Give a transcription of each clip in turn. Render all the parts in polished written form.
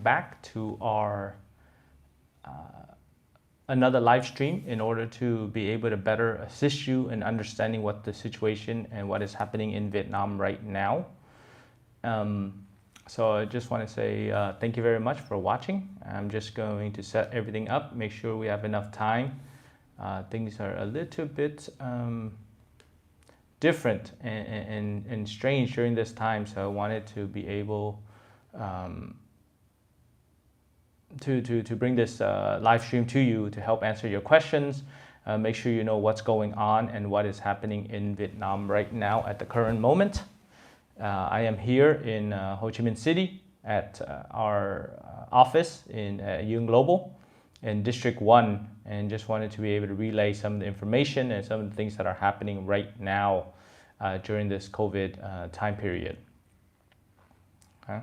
back to our another live stream in order to be able to better assist you in understanding what the situation and what is happening in Vietnam right now. So I just want to say thank you very much for watching. I'm just going to set everything up, make sure we have enough time. Things are a little bit different and strange during this time, so I wanted to be able to bring this live stream to you to help answer your questions, make sure you know what's going on and what is happening in Vietnam right now at the current moment. I am here in Ho Chi Minh City at our office in Yung Global in District 1, and just wanted to be able to relay some of the information and some of the things that are happening right now during this COVID time period. Okay.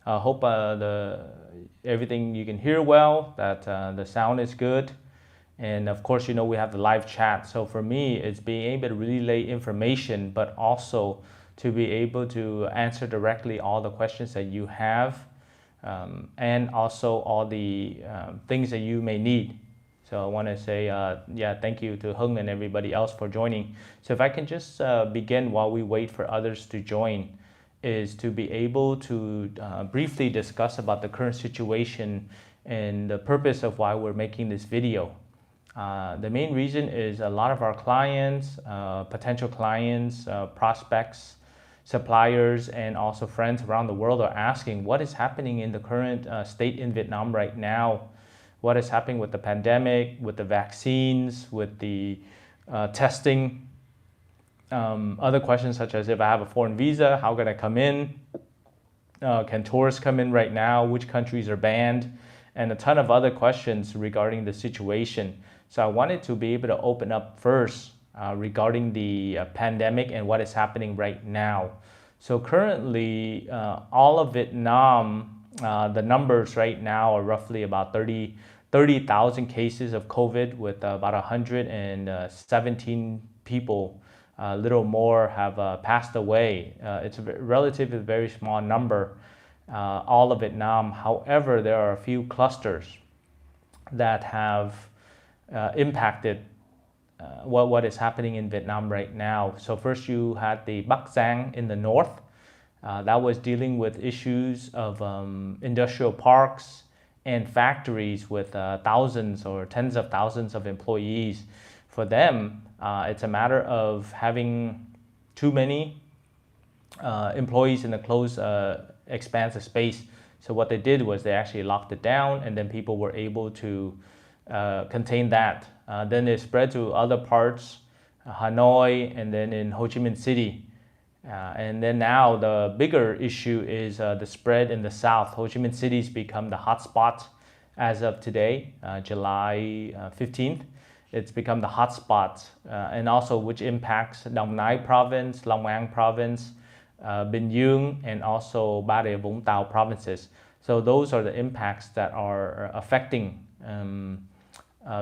I hope everything you can hear well, that the sound is good. And of course, you know, we have the live chat. So for me, it's being able to relay information, but also to be able to answer directly all the questions that you have, and also all the things that you may need. So I want to say, thank you to Hung and everybody else for joining. So if I can just begin while we wait for others to join, is to be able to briefly discuss about the current situation and the purpose of why we're making this video. The main reason is a lot of our clients, potential clients, prospects, suppliers, and also friends around the world are asking what is happening in the current state in Vietnam right now. What is happening with the pandemic, with the vaccines, with the testing. Other questions such as if I have a foreign visa, how can I come in? Can tourists come in right now? Which countries are banned? And a ton of other questions regarding the situation. So I wanted to be able to open up first regarding the pandemic and what is happening right now. So currently, all of Vietnam, the numbers right now are roughly about 30,000 cases of COVID, with about 117 people, a little more, have passed away. It's a relatively very small number, all of Vietnam. However, there are a few clusters that have impacted what is happening in Vietnam right now. So first you had the Bắc Giang in the north. That was dealing with issues of industrial parks and factories with thousands or tens of thousands of employees. For them, it's a matter of having too many employees in a closed expanse of space. So what they did was they actually locked it down, and then people were able to contain that. Then it spread to other parts, Hanoi, and then in Ho Chi Minh City. And then now the bigger issue is the spread in the south. Ho Chi Minh City's become the hotspot as of today, July 15th. It's become the hotspot, and also which impacts Dong Nai province, Long An province, Bình Dương, and also Bà Rịa Vũng Tàu provinces. So those are the impacts that are affecting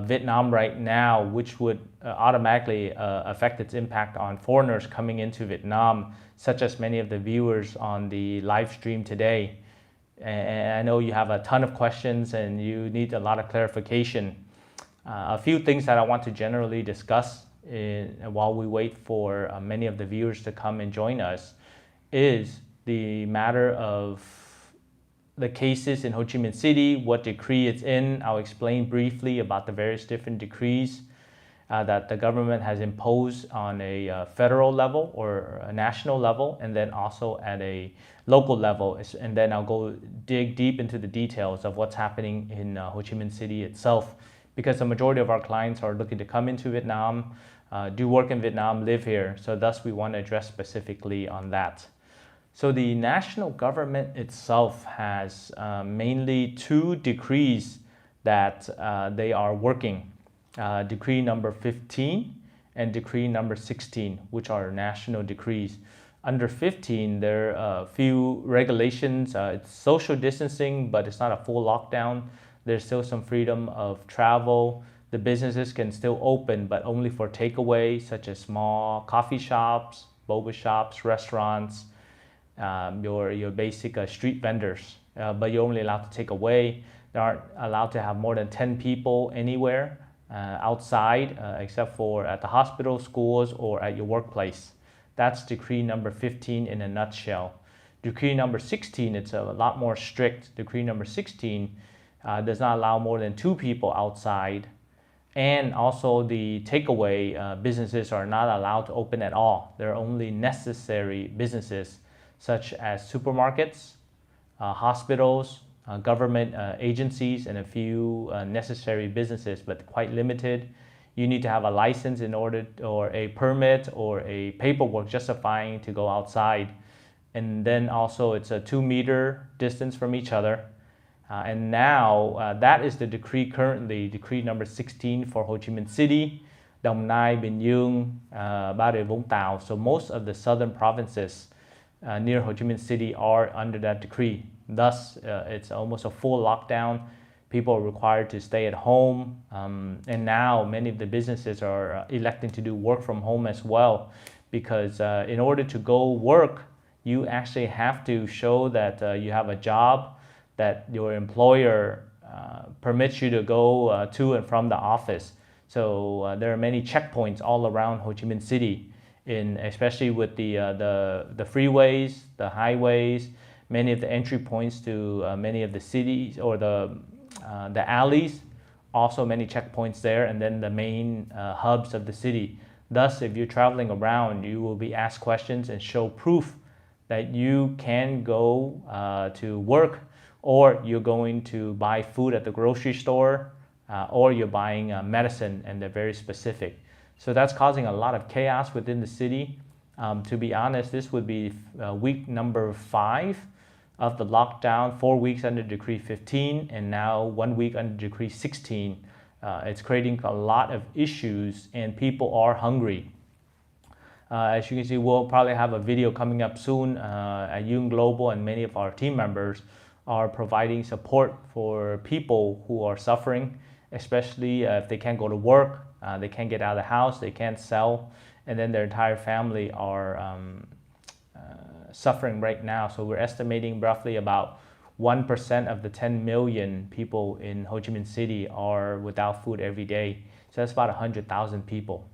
Vietnam right now, which would automatically affect its impact on foreigners coming into Vietnam, such as many of the viewers on the live stream today. And I know you have a ton of questions and you need a lot of clarification. A few things that I want to generally discuss while we wait for many of the viewers to come and join us is the matter of the cases in Ho Chi Minh City, what decree it's in. I'll explain briefly about the various different decrees that the government has imposed on a federal level or a national level, and then also at a local level. And then I'll go dig deep into the details of what's happening in Ho Chi Minh City itself, because the majority of our clients are looking to come into Vietnam, do work in Vietnam, live here. So thus we want to address specifically on that. So the national government itself has mainly two decrees that they are working. Decree number 15 and decree number 16, which are national decrees. Under 15, there are a few regulations. It's social distancing, but it's not a full lockdown. There's still some freedom of travel. The businesses can still open, but only for takeaway, such as small coffee shops, boba shops, restaurants, your basic street vendors. but you're only allowed to take away. They aren't allowed to have more than 10 people anywhere outside, except for at the hospital, schools, or at your workplace. That's decree number 15 in a nutshell. Decree number 16, it's a lot more strict. Decree number 16 does not allow more than 2 people outside. And also the takeaway businesses are not allowed to open at all. They're only necessary businesses such as supermarkets, hospitals, government agencies, and a few necessary businesses, but quite limited. You need to have a license in order, or a permit, or a paperwork justifying to go outside. And then also it's a 2-meter distance from each other. And now that is the decree currently, decree number 16 for Ho Chi Minh City, Đồng Nai, Bình Dương, Bà Rịa Vũng Tàu. So most of the southern provinces near Ho Chi Minh City are under that decree. Thus, it's almost a full lockdown. People are required to stay at home. And now many of the businesses are electing to do work from home as well, because in order to go work, you actually have to show that you have a job, that your employer permits you to go to and from the office. So there are many checkpoints all around Ho Chi Minh City, especially with the freeways, the highways, many of the entry points to many of the cities, or the alleys, also many checkpoints there, and then the main hubs of the city. Thus, if you're traveling around, you will be asked questions and show proof that you can go to work, or you're going to buy food at the grocery store, or you're buying medicine, and they're very specific. So that's causing a lot of chaos within the city. To be honest, this would be week number 5 of the lockdown, 4 weeks under Decree 15, and now 1 week under Decree 16. It's creating a lot of issues, and people are hungry. As you can see, we'll probably have a video coming up soon at Yung Global, and many of our team members are providing support for people who are suffering, especially if they can't go to work, they can't get out of the house, they can't sell, and then their entire family are suffering right now. So we're estimating roughly about 1% of the 10 million people in Ho Chi Minh City are without food every day. So that's about 100,000 people.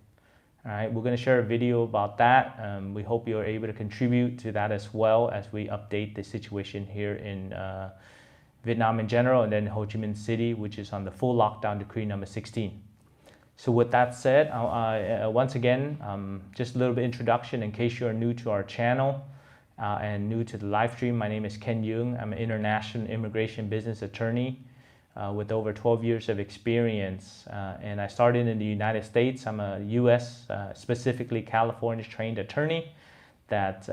All right, we're going to share a video about that. We hope you're able to contribute to that as well, as we update the situation here in Vietnam in general, and then Ho Chi Minh City, which is on the full lockdown decree number 16. So with that said, once again, just a little bit introduction in case you're new to our channel and new to the live stream. My name is Ken Duong. I'm an international immigration business attorney with over 12 years of experience, and I started in the United States. I'm a US, specifically California trained attorney that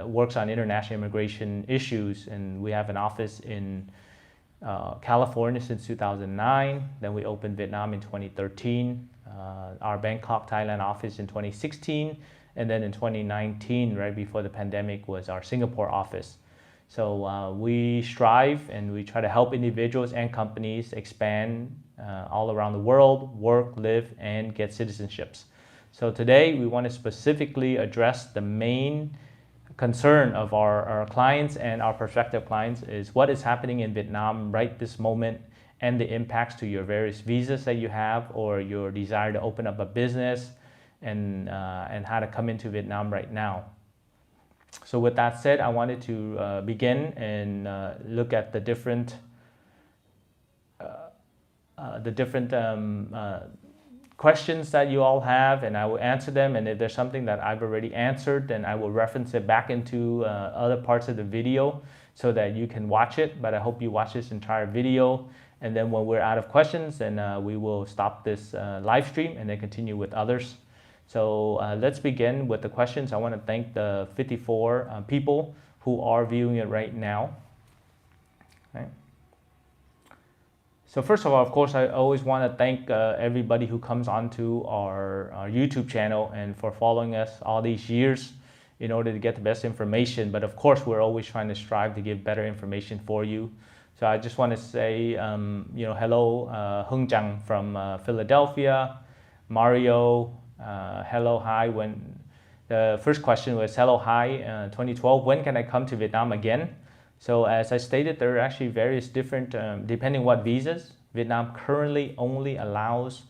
works on international immigration issues, and we have an office in California since 2009. Then we opened Vietnam in 2013, our Bangkok, Thailand office in 2016, and then in 2019, right before the pandemic, was our Singapore office. So we strive and we try to help individuals and companies expand all around the world, work, live, and get citizenships. So today we want to specifically address the main concern of our clients and our prospective clients is what is happening in Vietnam right this moment, and the impacts to your various visas that you have, or your desire to open up a business, and how to come into Vietnam right now. So with that said, I wanted to begin and look at the different questions that you all have, and I will answer them. And if there's something that I've already answered, then I will reference it back into other parts of the video so that you can watch it. But I hope you watch this entire video, and then when we're out of questions, then we will stop this live stream and then continue with others. So let's begin with the questions. I want to thank the 54 people who are viewing it right now. Okay. So first of all, of course, I always want to thank everybody who comes onto our YouTube channel and for following us all these years in order to get the best information. But of course, we're always trying to strive to give better information for you. So I just want to say, hello, Hung Chang from Philadelphia, Mario. Hello, hi. When the first question was hello, hi, 2012, when can I come to Vietnam again? So as I stated, there are actually various different, depending what visas. Vietnam currently only allows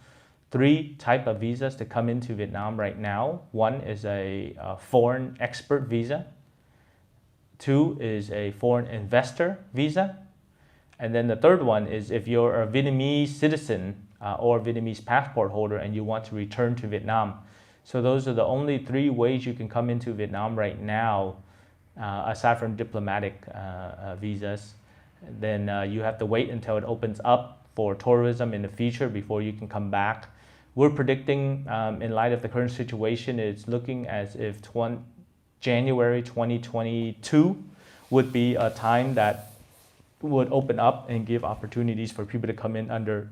3 type of visas to come into Vietnam right now. One is a foreign expert visa. 2 is a foreign investor visa. And then the third one is if you're a Vietnamese citizen or Vietnamese passport holder and you want to return to Vietnam. So those are the only 3 ways you can come into Vietnam right now, aside from diplomatic visas. Then you have to wait until it opens up for tourism in the future before you can come back. We're predicting, in light of the current situation, it's looking as if January 2022 would be a time that would open up and give opportunities for people to come in under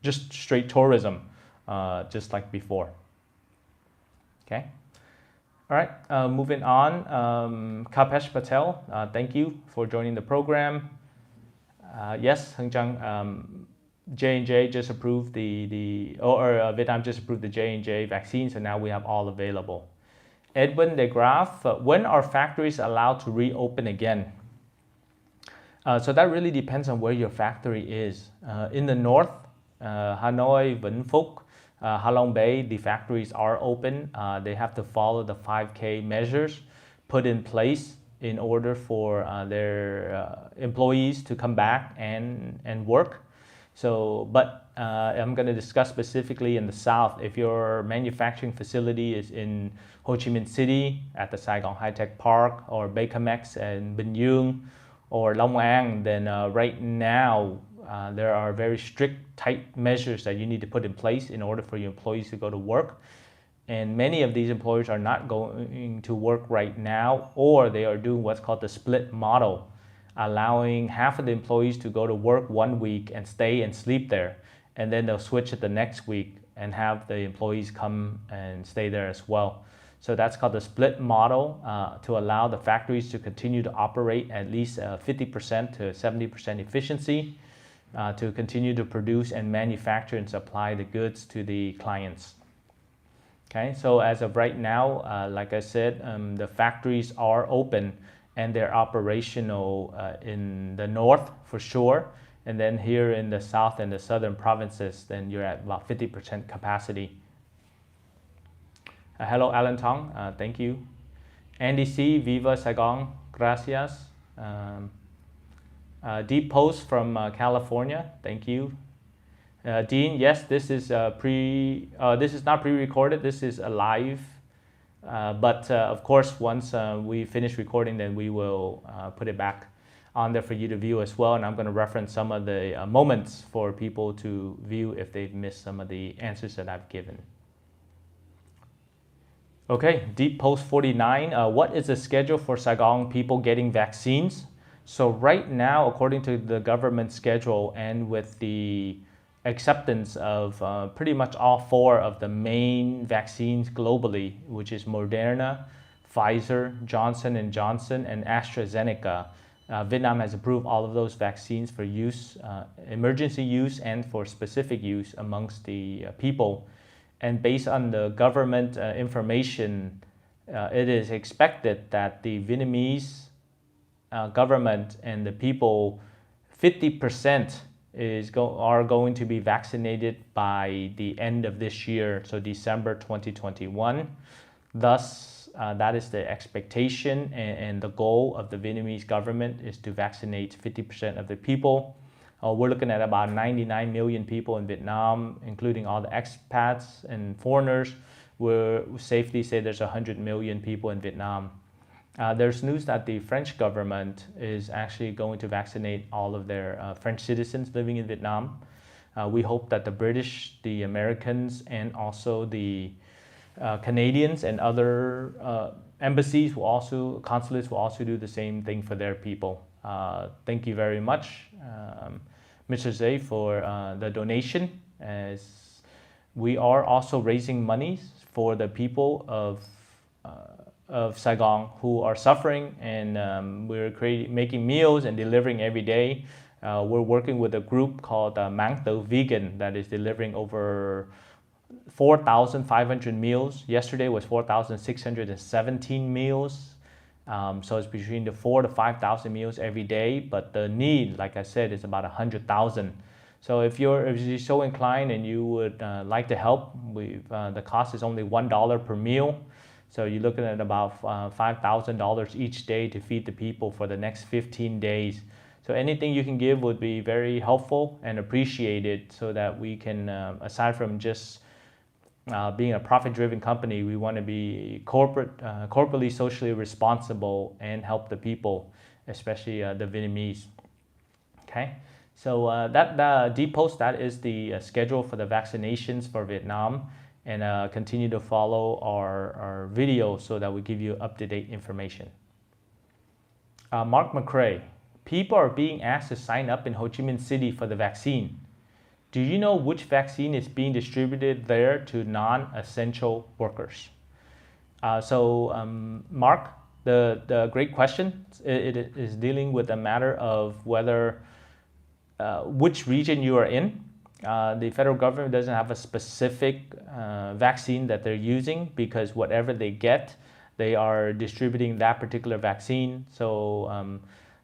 just straight tourism, just like before. Okay. All right, moving on. Kapesh Patel, thank you for joining the program. Yes, Hưng Chang, J&J just approved Vietnam just approved the J&J vaccine, so now we have all available. Edwin de Graaf, when are factories allowed to reopen again? So that really depends on where your factory is. In the north, Hanoi, Vĩnh Phúc, Ha Long Bay, the factories are open. They have to follow the 5K measures put in place in order for their employees to come back and work. So, but I'm going to discuss specifically in the south. If your manufacturing facility is in Ho Chi Minh City at the Saigon High Tech Park or Bakemex and Bình Dương or Long An, then right now there are very strict, tight measures that you need to put in place in order for your employees to go to work. And many of these employers are not going to work right now, or they are doing what's called the split model, allowing half of the employees to go to work 1 week and stay and sleep there. And then they'll switch it the next week and have the employees come and stay there as well. So that's called the split model, to allow the factories to continue to operate at least 50% to 70% efficiency, to continue to produce and manufacture and supply the goods to the clients. Okay, so as of right now, like I said, the factories are open and they're operational in the north for sure. And then here in the south and the southern provinces, then you're at about 50% capacity. Hello, Alan Tong, thank you. Andy C, Viva Saigon, gracias. Deep Post from California, thank you. Dean, yes, this is this is not pre-recorded, this is a live. But of course, once we finish recording, then we will put it back on there for you to view as well. And I'm going to reference some of the moments for people to view if they've missed some of the answers that I've given. Okay, Deep Post 49, what is the schedule for Saigon people getting vaccines? So right now, according to the government schedule and with the acceptance of pretty much all 4 of the main vaccines globally, which is Moderna, Pfizer, Johnson & Johnson, and AstraZeneca. Vietnam has approved all of those vaccines for use, emergency use and for specific use amongst the people. And based on the government information, it is expected that the Vietnamese government and the people, 50% are going to be vaccinated by the end of this year, so December 2021. Thus, that is the expectation and the goal of the Vietnamese government is to vaccinate 50% of the people. We're looking at about 99 million people in Vietnam, including all the expats and foreigners. We're safely say there's 100 million people in Vietnam. There's news that the French government is actually going to vaccinate all of their French citizens living in Vietnam. We hope that the British, the Americans, and also the Canadians and other embassies consulates will also do the same thing for their people. Thank you very much, Mr. Zay, for the donation, as we are also raising money for the people of Saigon who are suffering, and we're making meals and delivering every day. We're working with a group called Mang Tứ Vegan that is delivering over 4,500 meals. Yesterday was 4,617 meals. So it's between the 4,000 to 5,000 meals every day, but the need, like I said, is about 100,000. So if you're so inclined and you would like to help, the cost is only $1 per meal. So you're looking at about $5,000 each day to feed the people for the next 15 days. So anything you can give would be very helpful and appreciated, so that we can, aside from just being a profit-driven company, we want to be corporately socially responsible and help the people, especially the Vietnamese. Okay, so that deep post, that is the schedule for the vaccinations for Vietnam, and continue to follow our videos so that we give you up-to-date information. Mark McCrae, people are being asked to sign up in Ho Chi Minh City for the vaccine. Do you know which vaccine is being distributed there to non-essential workers? Mark, the great question. It is dealing with the matter of whether which region you are in. The federal government doesn't have a specific vaccine that they're using, because whatever they get, they are distributing that particular vaccine. So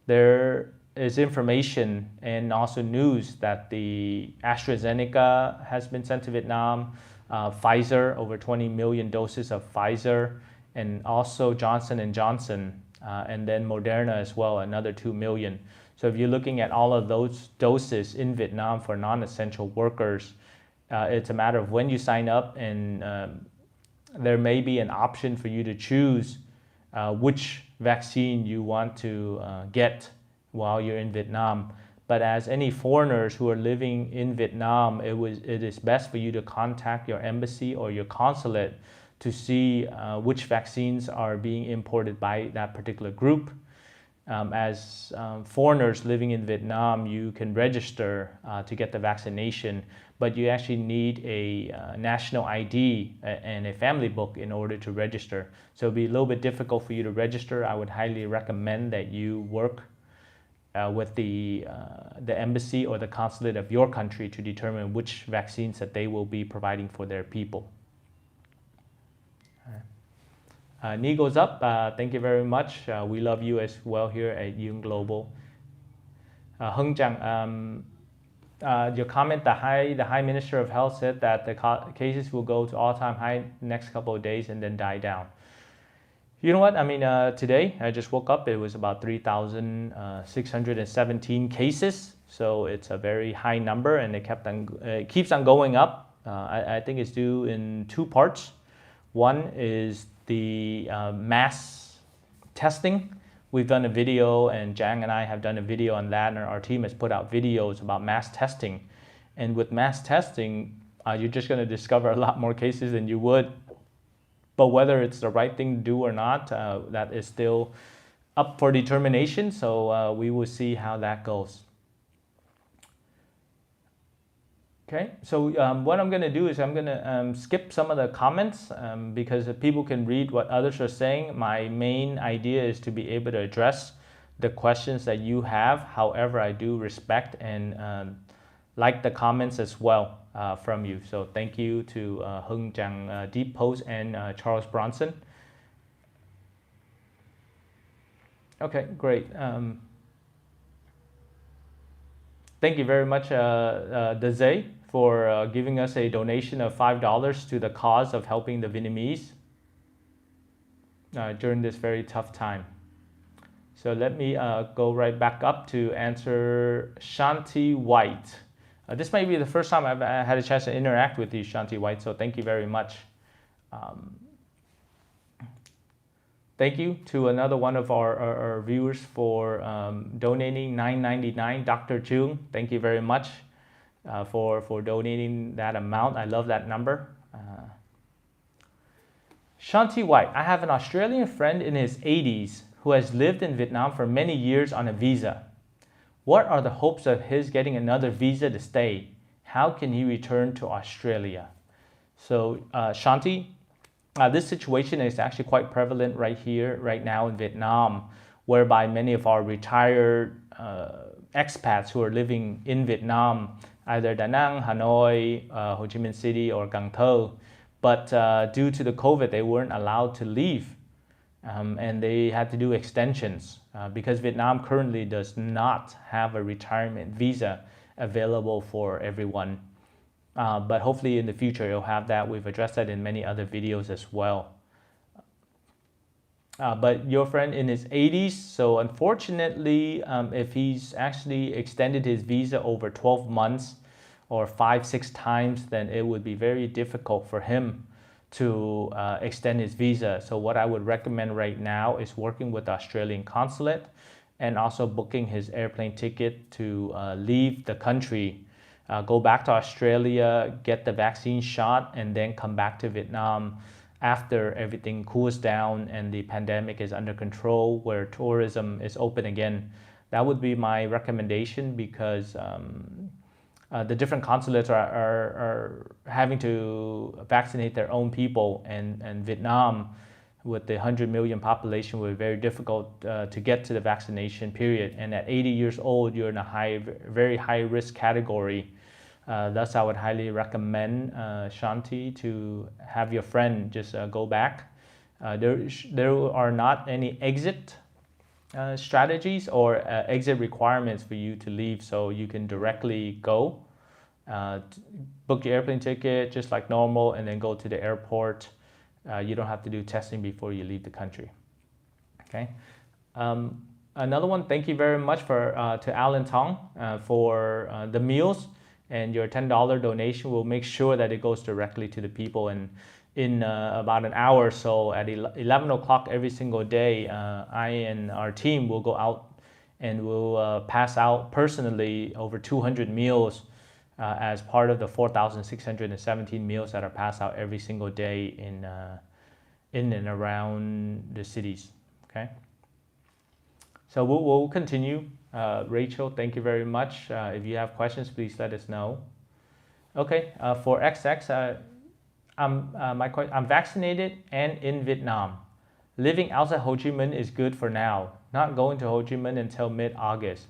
there is information and also news that the AstraZeneca has been sent to Vietnam, Pfizer, over 20 million doses of Pfizer, and also Johnson & Johnson, and then Moderna as well, another 2 million. So if you're looking at all of those doses in Vietnam for non-essential workers, it's a matter of when you sign up, and there may be an option for you to choose which vaccine you want to get while you're in Vietnam. But as any foreigners who are living in Vietnam, it is best for you to contact your embassy or your consulate to see which vaccines are being imported by that particular group. As foreigners living in Vietnam, you can register to get the vaccination, but you actually need a national ID and a family book in order to register. So it'll be a little bit difficult for you to register. I would highly recommend that you work with the embassy or the consulate of your country to determine which vaccines that they will be providing for their people. Knee goes up. Thank you very much. We love you as well here at Yoon Global. Hung Chang, your comment, the High Minister of Health said that the cases will go to all-time high next couple of days and then die down. You know what? I mean, today I just woke up. It was about 3,617 cases. So it's a very high number, and it keeps on going up. I think it's due in two parts. One is the mass testing. We've done a video, and Jang and I have done a video on that, and our team has put out videos about mass testing. And with mass testing, you're just going to discover a lot more cases than you would. But whether it's the right thing to do or not, that is still up for determination. So we will see how that goes. Okay, so what I'm going to do is I'm going to skip some of the comments because people can read what others are saying. My main idea is to be able to address the questions that you have. However, I do respect and like the comments as well from you. So thank you to Hung Chang Deep Post and Charles Bronson. Okay, great. Thank you very much, Daze, for giving us a donation of $5 to the cause of helping the Vietnamese during this very tough time. So let me go right back up to answer Shanti White. This might be the first time I've had a chance to interact with you, Shanti White, so thank you very much. Thank you to another one of our viewers for donating $9.99, Dr. Chung. Thank you very much for donating that amount. I love that number. Shanti White, I have an Australian friend in his 80s who has lived in Vietnam for many years on a visa. What are the hopes of his getting another visa to stay? How can he return to Australia? So Shanti, this situation is actually quite prevalent right here, right now in Vietnam, whereby many of our retired expats who are living in Vietnam, either Da Nang, Hanoi, Ho Chi Minh City, or Cần Thơ, but due to the COVID, they weren't allowed to leave and they had to do extensions because Vietnam currently does not have a retirement visa available for everyone. But hopefully in the future you'll have that. We've addressed that in many other videos as well. But your friend in his 80s, so unfortunately, if he's actually extended his visa over 12 months or 5-6 times, then it would be very difficult for him to extend his visa. So what I would recommend right now is working with the Australian consulate and also booking his airplane ticket to leave the country, go back to Australia, get the vaccine shot, and then come back to Vietnam after everything cools down and the pandemic is under control, where tourism is open again. That would be my recommendation, because the different consulates are having to vaccinate their own people, and Vietnam, with the 100 million population, will be very difficult to get to the vaccination period. And at 80 years old, you're in a very high risk category. Thus, I would highly recommend, Shanti, to have your friend just go back. There are not any exit strategies or exit requirements for you to leave, so you can directly go, book your airplane ticket just like normal, and then go to the airport. You don't have to do testing before you leave the country. Okay. Another one, thank you very much to Alan Tong for the meals. And your $10 donation will make sure that it goes directly to the people. And in about an hour or so, at 11 o'clock every single day, I and our team will go out and we'll pass out personally over 200 meals as part of the 4,617 meals that are passed out every single day in and around the cities. Okay. So we'll continue. Rachel, thank you very much. If you have questions, please let us know. Okay, for XX, I'm vaccinated and in Vietnam. Living outside Ho Chi Minh is good for now. Not going to Ho Chi Minh until mid-August.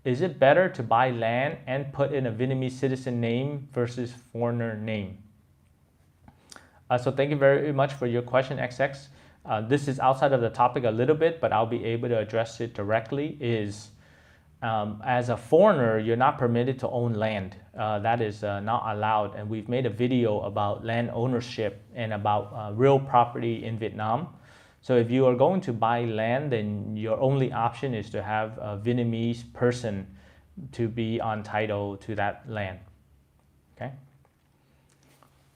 Is it better to buy land and put in a Vietnamese citizen name versus foreigner name? So thank you very much for your question, XX. This is outside of the topic a little bit, but I'll be able to address it directly. As a foreigner, you're not permitted to own land. That is not allowed. And we've made a video about land ownership and about real property in Vietnam. So if you are going to buy land, then your only option is to have a Vietnamese person to be on title to that land. Okay.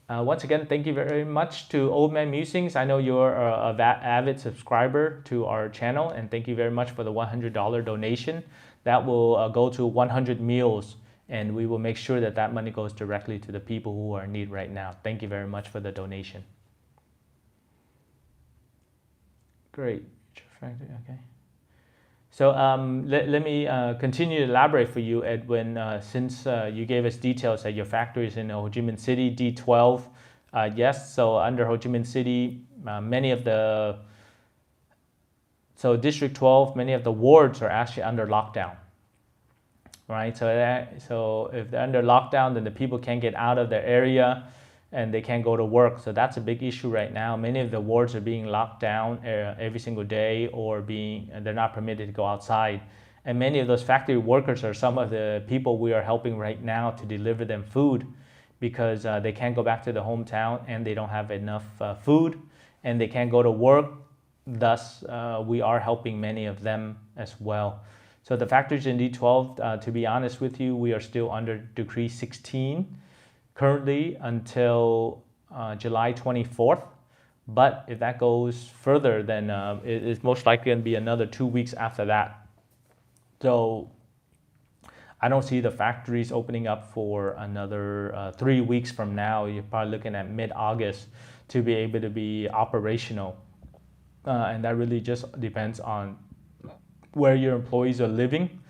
Once again, thank you very much to Old Man Musings. I know you're an avid subscriber to our channel, and thank you very much for the $100 donation. That will go to 100 meals, and we will make sure that that money goes directly to the people who are in need right now. Thank you very much for the donation. Great. Okay. So let me continue to elaborate for you, Edwin, since you gave us details that your factory is in Ho Chi Minh City, D12. Yes, so under Ho Chi Minh City, so District 12, many of the wards are actually under lockdown, right? So if they're under lockdown, then the people can't get out of their area and they can't go to work. So that's a big issue right now. Many of the wards are being locked down every single day, or they're not permitted to go outside. And many of those factory workers are some of the people we are helping right now to deliver them food, because they can't go back to the hometown and they don't have enough food and they can't go to work. Thus, we are helping many of them as well. So the factories in D12, to be honest with you, we are still under Decree 16 currently until July 24th. But if that goes further, then it's most likely going to be another 2 weeks after that. So I don't see the factories opening up for another 3 weeks from now. You're probably looking at mid-August to be able to be operational. And that really just depends on where your employees are living.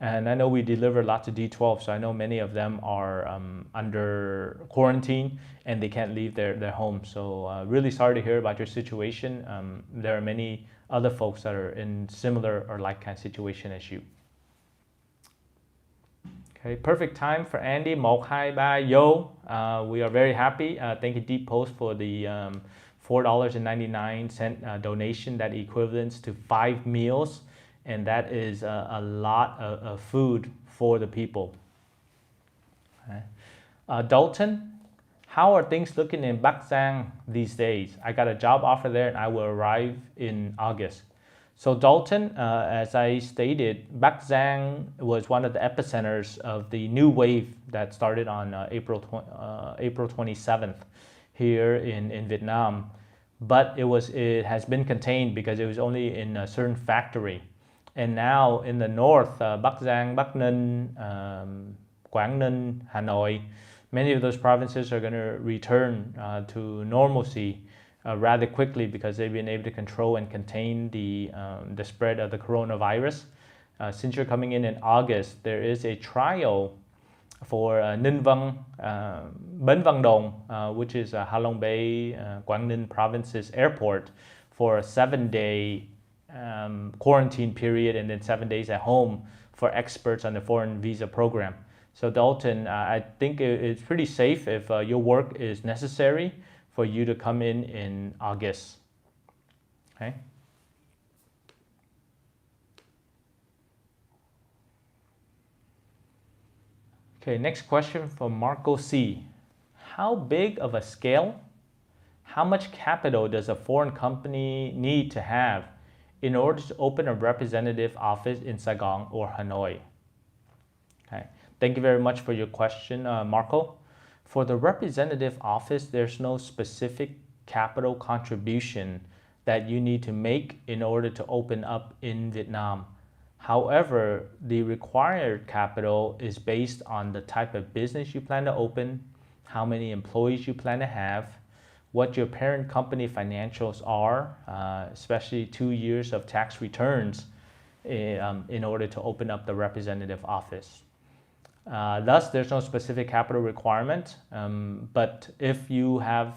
And I know we deliver lots of D12, so I know many of them are under quarantine and they can't leave their home. So really sorry to hear about your situation. There are many other folks that are in similar or like kind of situation as you. Okay, perfect time for Andy. 1, 2, 3, yo. We are very happy. Thank you, Deep Post, for the $4.99 donation that equivalents to 5 meals, and that is a lot of food for the people. Okay. Dalton, how are things looking in Bắc Giang these days? I got a job offer there and I will arrive in August. So Dalton, as I stated, Bắc Giang was one of the epicenters of the new wave that started on April 27th here in Vietnam. But it has been contained because it was only in a certain factory. And now in the north, Bắc Giang, Bắc Ninh, Quảng Ninh, Hanoi, many of those provinces are going to return to normalcy rather quickly because they've been able to control and contain the spread of the coronavirus. Since you're coming in August, there is a trial for Ninh Vân, Bến Văn Đồn, which is Ha Long Bay, Quảng Ninh province's airport, for a 7-day quarantine period and then 7 days at home for experts on the foreign visa program. So Dalton, I think it's pretty safe if your work is necessary for you to come in August. Okay. Okay, next question from Marco C. How big of a scale? How much capital does a foreign company need to have in order to open a representative office in Saigon or Hanoi? Okay. Thank you very much for your question, Marco. For the representative office, there's no specific capital contribution that you need to make in order to open up in Vietnam. However, the required capital is based on the type of business you plan to open, how many employees you plan to have, what your parent company financials are, especially 2 years of tax returns in order to open up the representative office. Thus, there's no specific capital requirement, but if you have,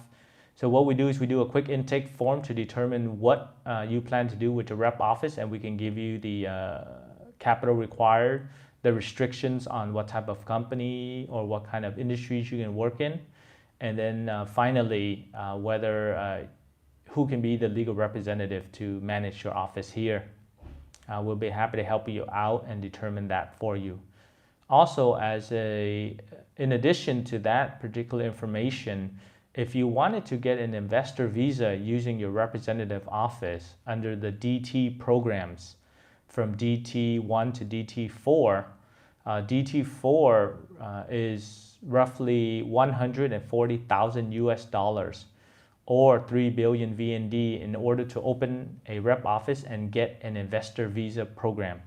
so what we do is we do a quick intake form to determine what you plan to do with the rep office, and we can give you the capital required, the restrictions on what type of company or what kind of industries you can work in, and then finally, who can be the legal representative to manage your office here. We'll be happy to help you out and determine that for you. Also, in addition to that particular information, if you wanted to get an investor visa using your representative office under the DT programs from DT1 to DT4, DT4 is roughly 140,000 US dollars or 3 billion VND in order to open a rep office and get an investor visa program.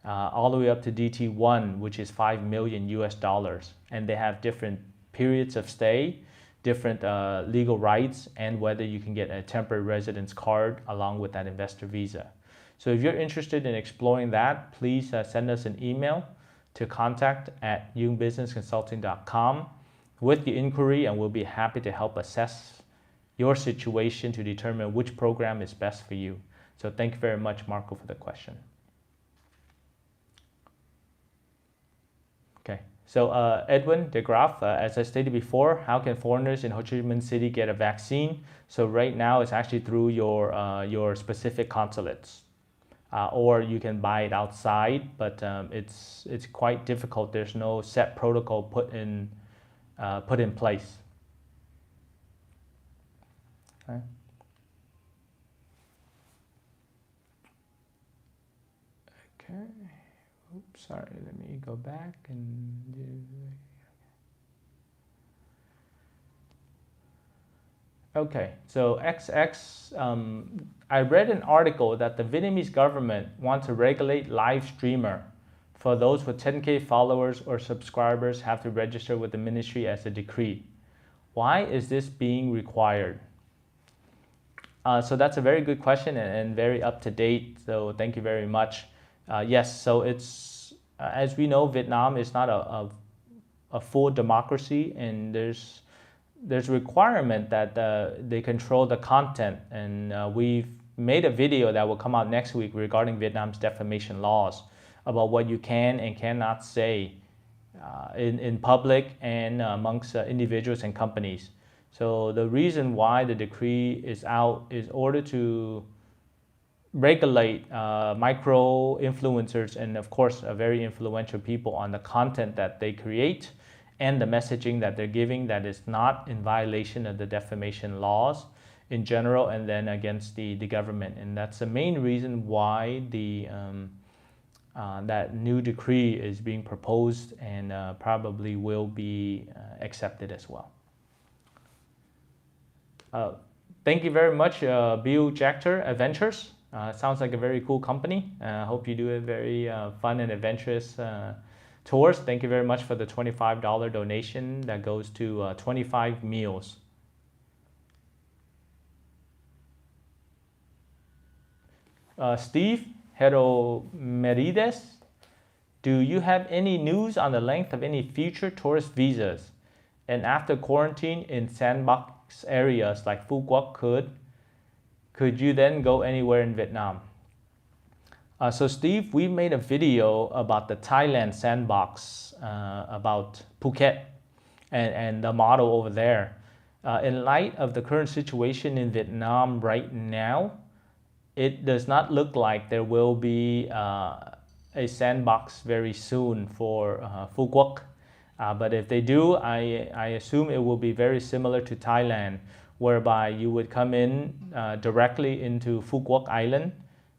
All the way up to DT1, which is 5 million US dollars. And they have different periods of stay, different legal rights, and whether you can get a temporary residence card along with that investor visa. So if you're interested in exploring that, please send us an email to contact@yungbusinessconsulting.com with the inquiry, and we'll be happy to help assess your situation to determine which program is best for you. So thank you very much, Marco, for the question. Okay, so Edwin de Graaf, as I stated before, how can foreigners in Ho Chi Minh City get a vaccine? So right now it's actually through your specific consulates. Or you can buy it outside, but it's quite difficult. There's no set protocol put in place. Okay. Okay. Oops, sorry. Let me go back and do. Okay, so XX, I read an article that the Vietnamese government wants to regulate live streamer. For those with 10K followers or subscribers have to register with the ministry as a decree. Why is this being required? So that's a very good question and very up to date. So thank you very much. Yes, so it's, as we know, Vietnam is not a full democracy, and there's a requirement that they control the content, and we've made a video that will come out next week regarding Vietnam's defamation laws about what you can and cannot say in public and amongst individuals and companies. So the reason why the decree is out is in order to regulate micro influencers and of course very influential people on the content that they create and the messaging that they're giving that is not in violation of the defamation laws in general and then against the government. And that's the main reason why that new decree is being proposed and probably will be accepted as well. Thank you very much, Bill Jactor Adventures. Sounds like a very cool company. I hope you do a very fun and adventurous tours. Thank you very much for the $25 donation that goes to 25 meals. Steve Heromerides, do you have any news on the length of any future tourist visas? And after quarantine in sandbox areas like Phu Quoc, could you then go anywhere in Vietnam? So Steve, we made a video about the Thailand sandbox, about Phuket and the model over there. In light of the current situation in Vietnam right now, it does not look like there will be a sandbox very soon for Phu Quoc. But if they do, I assume it will be very similar to Thailand, whereby you would come in directly into Phu Quoc Island,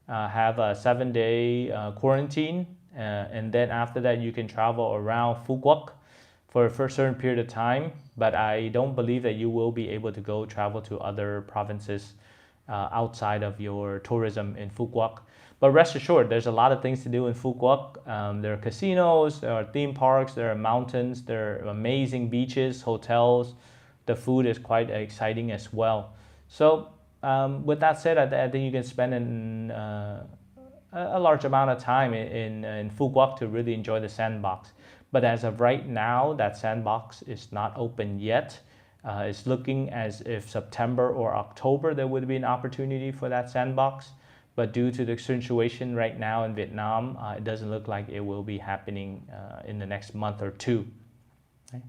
have a 7-day quarantine, and then after that you can travel around Phu Quoc for a certain period of time. But I don't believe that you will be able to travel to other provinces outside of your tourism in Phu Quoc. But rest assured, there's a lot of things to do in Phu Quoc. There are casinos, there are theme parks, there are mountains, there are amazing beaches, hotels. The food is quite exciting as well. So with that said, I think you can spend a large amount of time in Phu Quoc to really enjoy the sandbox. But as of right now, that sandbox is not open yet. It's looking as if September or October there would be an opportunity for that sandbox. But due to the situation right now in Vietnam, it doesn't look like it will be happening in the next month or two. Okay.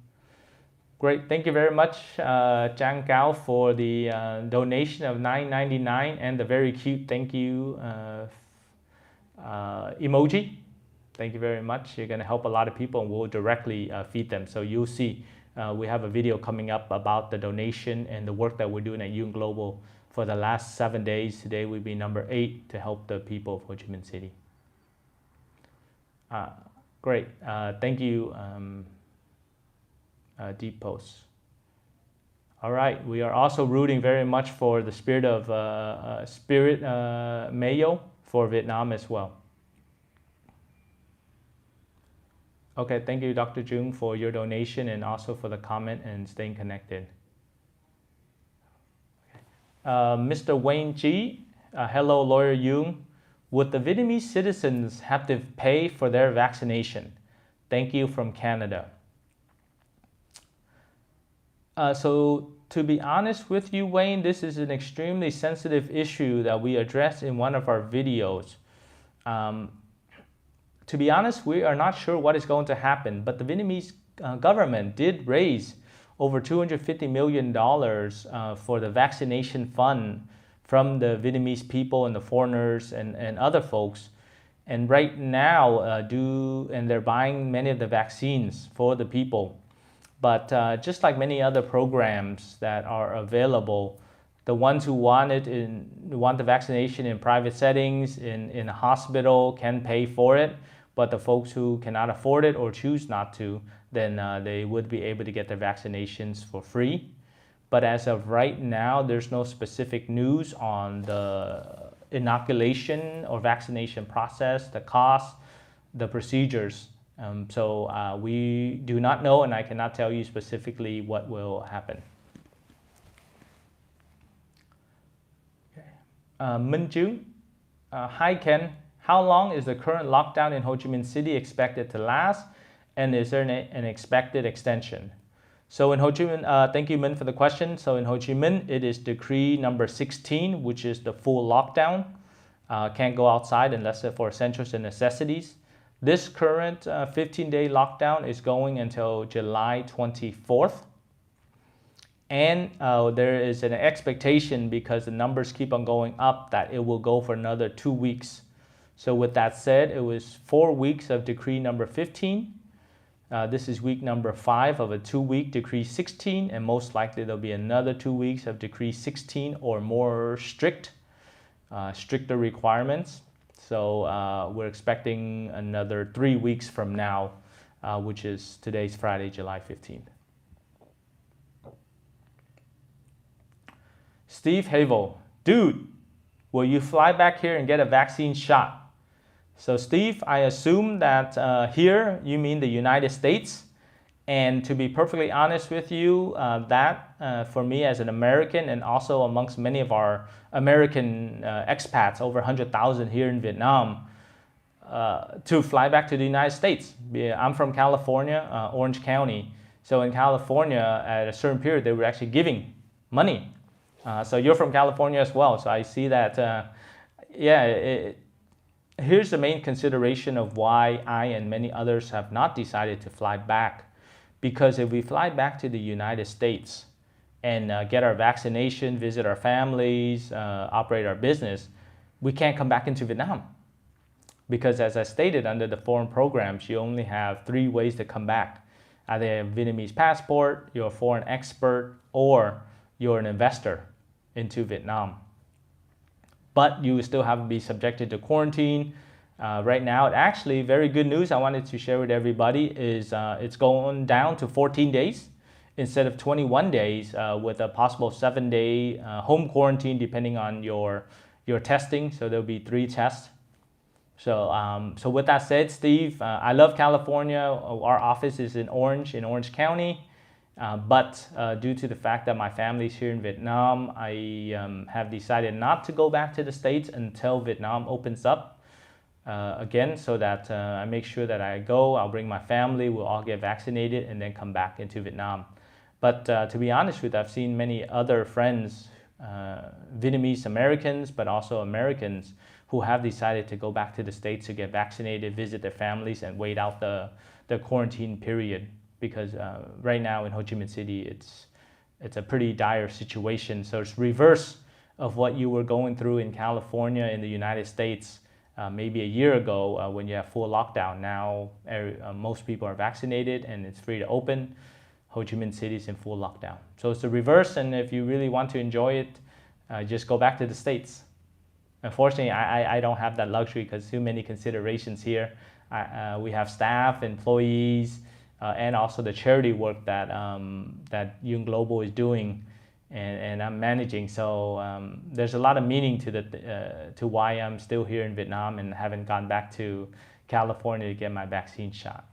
Great, thank you very much, Chang Cao, for the donation of $9.99 and the very cute thank you emoji. Thank you very much. You're going to help a lot of people and we'll directly feed them. So you'll see we have a video coming up about the donation and the work that we're doing at Yung Global for the last 7 days. Today will be number 8 to help the people of Ho Chi Minh City. Great, thank you, Deep Post. All right, we are also rooting very much for the spirit of Mayo for Vietnam as well. Okay, thank you, Dr. Jung, for your donation and also for the comment and staying connected. Mr. Wayne G, hello, Lawyer Jung. Would the Vietnamese citizens have to pay for their vaccination? Thank you from Canada. So to be honest with you, Wayne, this is an extremely sensitive issue that we addressed in one of our videos. To be honest, we are not sure what is going to happen, but the Vietnamese government did raise over $250 million for the vaccination fund from the Vietnamese people and the foreigners and other folks. And right now, and they're buying many of the vaccines for the people. But just like many other programs that are available, the ones who want the vaccination in private settings, in a hospital, can pay for it. But the folks who cannot afford it or choose not to, then they would be able to get their vaccinations for free. But as of right now, there's no specific news on the inoculation or vaccination process, the cost, the procedures. So we do not know, and I cannot tell you specifically what will happen. Okay. Minh Chung, hi Ken. How long is the current lockdown in Ho Chi Minh City expected to last? And is there an expected extension? So in Ho Chi Minh, thank you, Minh, for the question. So in Ho Chi Minh, it is decree number 16, which is the full lockdown. Can't go outside unless for essentials and necessities. This current 15-day lockdown is going until July 24th. And there is an expectation, because the numbers keep on going up, that it will go for another 2 weeks. So with that said, it was 4 weeks of decree number 15. This is week number 5 of a 2-week decree 16, and most likely there'll be another 2 weeks of decree 16 or more stricter requirements. So we're expecting another 3 weeks from now, which is today's Friday, July 15th. Steve Havel, dude, will you fly back here and get a vaccine shot? So Steve, I assume that here you mean the United States. And to be perfectly honest with you, for me as an American, and also amongst many of our American expats, over 100,000 here in Vietnam, to fly back to the United States. I'm from California, Orange County. So in California, at a certain period, they were actually giving money. So you're from California as well. So I see that, here's the main consideration of why I and many others have not decided to fly back. Because if we fly back to the United States and get our vaccination, visit our families, operate our business, we can't come back into Vietnam. Because as I stated, under the foreign programs, you only have 3 ways to come back. Either a Vietnamese passport, you're a foreign expert, or you're an investor into Vietnam. But you still have to be subjected to quarantine. Right now, actually, very good news I wanted to share with everybody is it's going down to 14 days instead of 21 days with a possible 7-day home quarantine depending on your testing. So there'll be 3 tests. So with that said, Steve, I love California. Our office is in Orange County. But due to the fact that my family's here in Vietnam, I have decided not to go back to the States until Vietnam opens up again, so that I make sure that I go, I'll bring my family, we'll all get vaccinated and then come back into Vietnam. But to be honest with you, I've seen many other friends, Vietnamese Americans, but also Americans who have decided to go back to the States to get vaccinated, visit their families, and wait out the quarantine period. Because right now in Ho Chi Minh City, it's a pretty dire situation. So it's reverse of what you were going through in California, in the United States, maybe a year ago when you have full lockdown. Now most people are vaccinated and it's free to open. Ho Chi Minh City is in full lockdown. So it's the reverse, and if you really want to enjoy it, just go back to the States. Unfortunately, I don't have that luxury because too many considerations here. We have staff, employees, and also the charity work that Yung Global is doing, and I'm managing. So there's a lot of meaning to why I'm still here in Vietnam and haven't gone back to California to get my vaccine shot.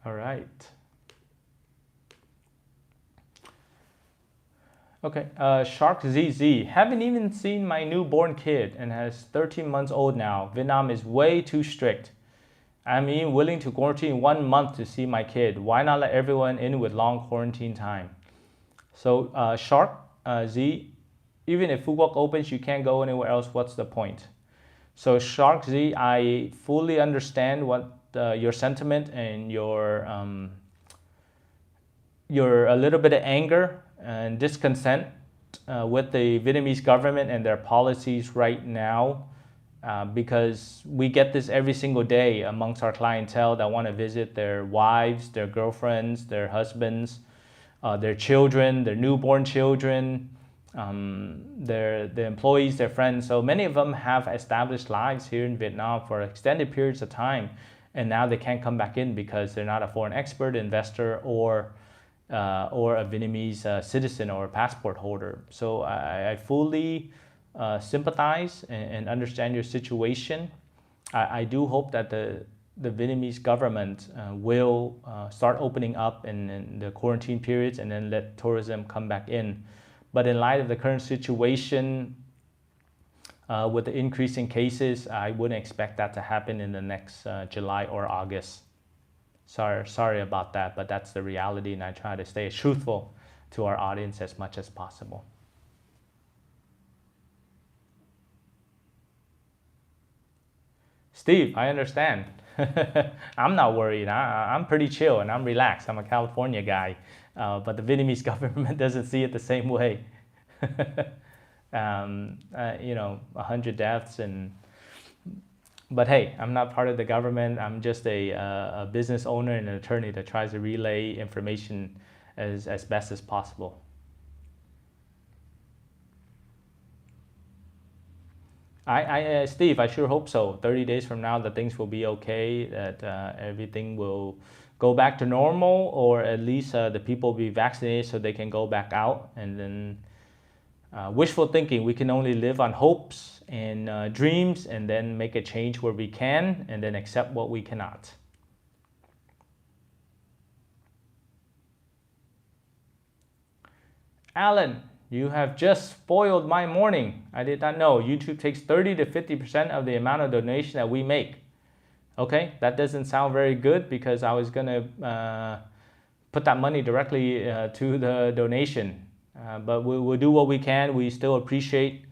All right. Okay, Shark ZZ, haven't even seen my newborn kid and has 13 months old now. Vietnam is way too strict. I'm even willing to quarantine 1 month to see my kid. Why not let everyone in with long quarantine time? So Shark Z, even if Phu Quoc opens, you can't go anywhere else. What's the point? So Shark Z, I fully understand what your sentiment and your a little bit of anger and discontent with the Vietnamese government and their policies right now, because we get this every single day amongst our clientele that want to visit their wives, their girlfriends, their husbands, their children, their newborn children, their employees, their friends. So many of them have established lives here in Vietnam for extended periods of time, and now they can't come back in because they're not a foreign expert, investor, or a Vietnamese citizen or a passport holder. So I fully sympathize and understand your situation. I do hope that the Vietnamese government will start opening up in the quarantine periods and then let tourism come back in. But in light of the current situation with the increasing cases, I wouldn't expect that to happen in the next July or August. Sorry about that, but that's the reality, and I try to stay truthful to our audience as much as possible. Steve, I understand. I'm not worried. I'm pretty chill and I'm relaxed. I'm a California guy, but the Vietnamese government doesn't see it the same way. 100 deaths but hey, I'm not part of the government. I'm just a business owner and an attorney that tries to relay information as best as possible. Steve, I sure hope so. 30 days from now, that things will be okay, that everything will go back to normal, or at least the people will be vaccinated so they can go back out. And then wishful thinking, we can only live on hopes and dreams, and then make a change where we can, and then accept what we cannot. Alan, you have just spoiled my morning. I did not know YouTube takes 30 to 50% of the amount of donation that we make. Okay, that doesn't sound very good, because I was gonna put that money directly to the donation. But we'll do what we can. We still appreciate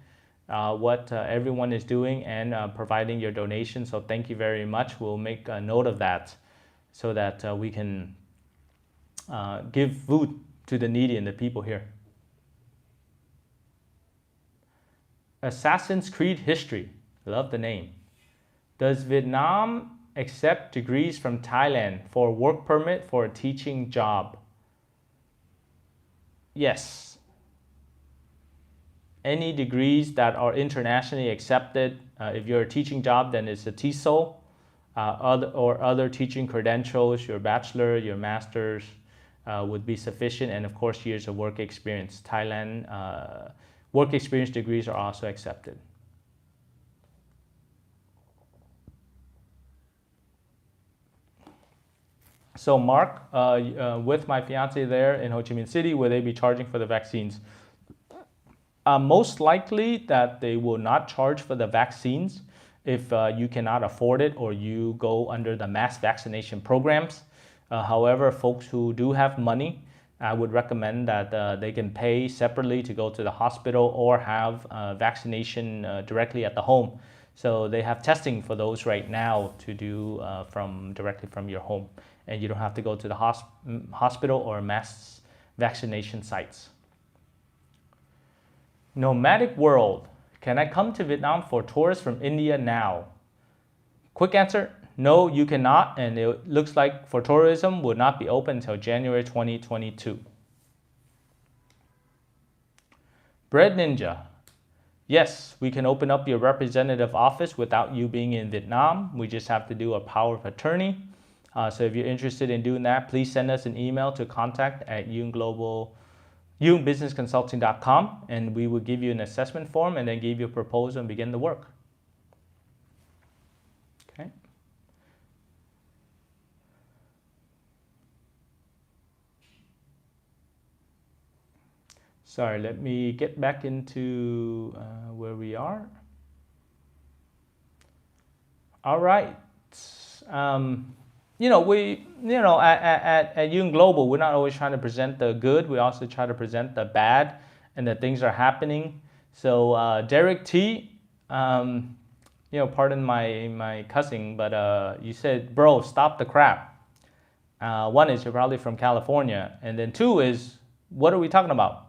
what everyone is doing and providing your donation. So thank you very much. We'll make a note of that so that we can give food to the needy and the people here. Assassin's Creed History. Love the name. Does Vietnam accept degrees from Thailand for work permit for a teaching job? Yes. Any degrees that are internationally accepted, if you're a teaching job, then it's a TESOL, other teaching credentials, your bachelor, your master's would be sufficient, and of course years of work experience. Thailand work experience degrees are also accepted. So Mark, with my fiance there in Ho Chi Minh City, will they be charging for the vaccines? Most likely that they will not charge for the vaccines if you cannot afford it or you go under the mass vaccination programs. However, folks who do have money, I would recommend that they can pay separately to go to the hospital or have vaccination directly at the home. So they have testing for those right now to do directly from your home, and you don't have to go to the hospital or mass vaccination sites. Nomadic world. Can I come to Vietnam for tourists from India now? Quick answer, no, you cannot, and it looks like for tourism will not be open until January 2022. Bread Ninja. Yes, we can open up your representative office without you being in Vietnam. We just have to do a power of attorney. So if you're interested in doing that, please send us an email to contact@youngbusinessconsulting.com, and we will give you an assessment form and then give you a proposal and begin the work. Okay. Sorry, let me get back into where we are. All right. At Young Global, we're not always trying to present the good. We also try to present the bad and that things are happening. So Derek T, pardon my cussing, but you said, bro, stop the crap. One is you're probably from California, and then two is, what are we talking about?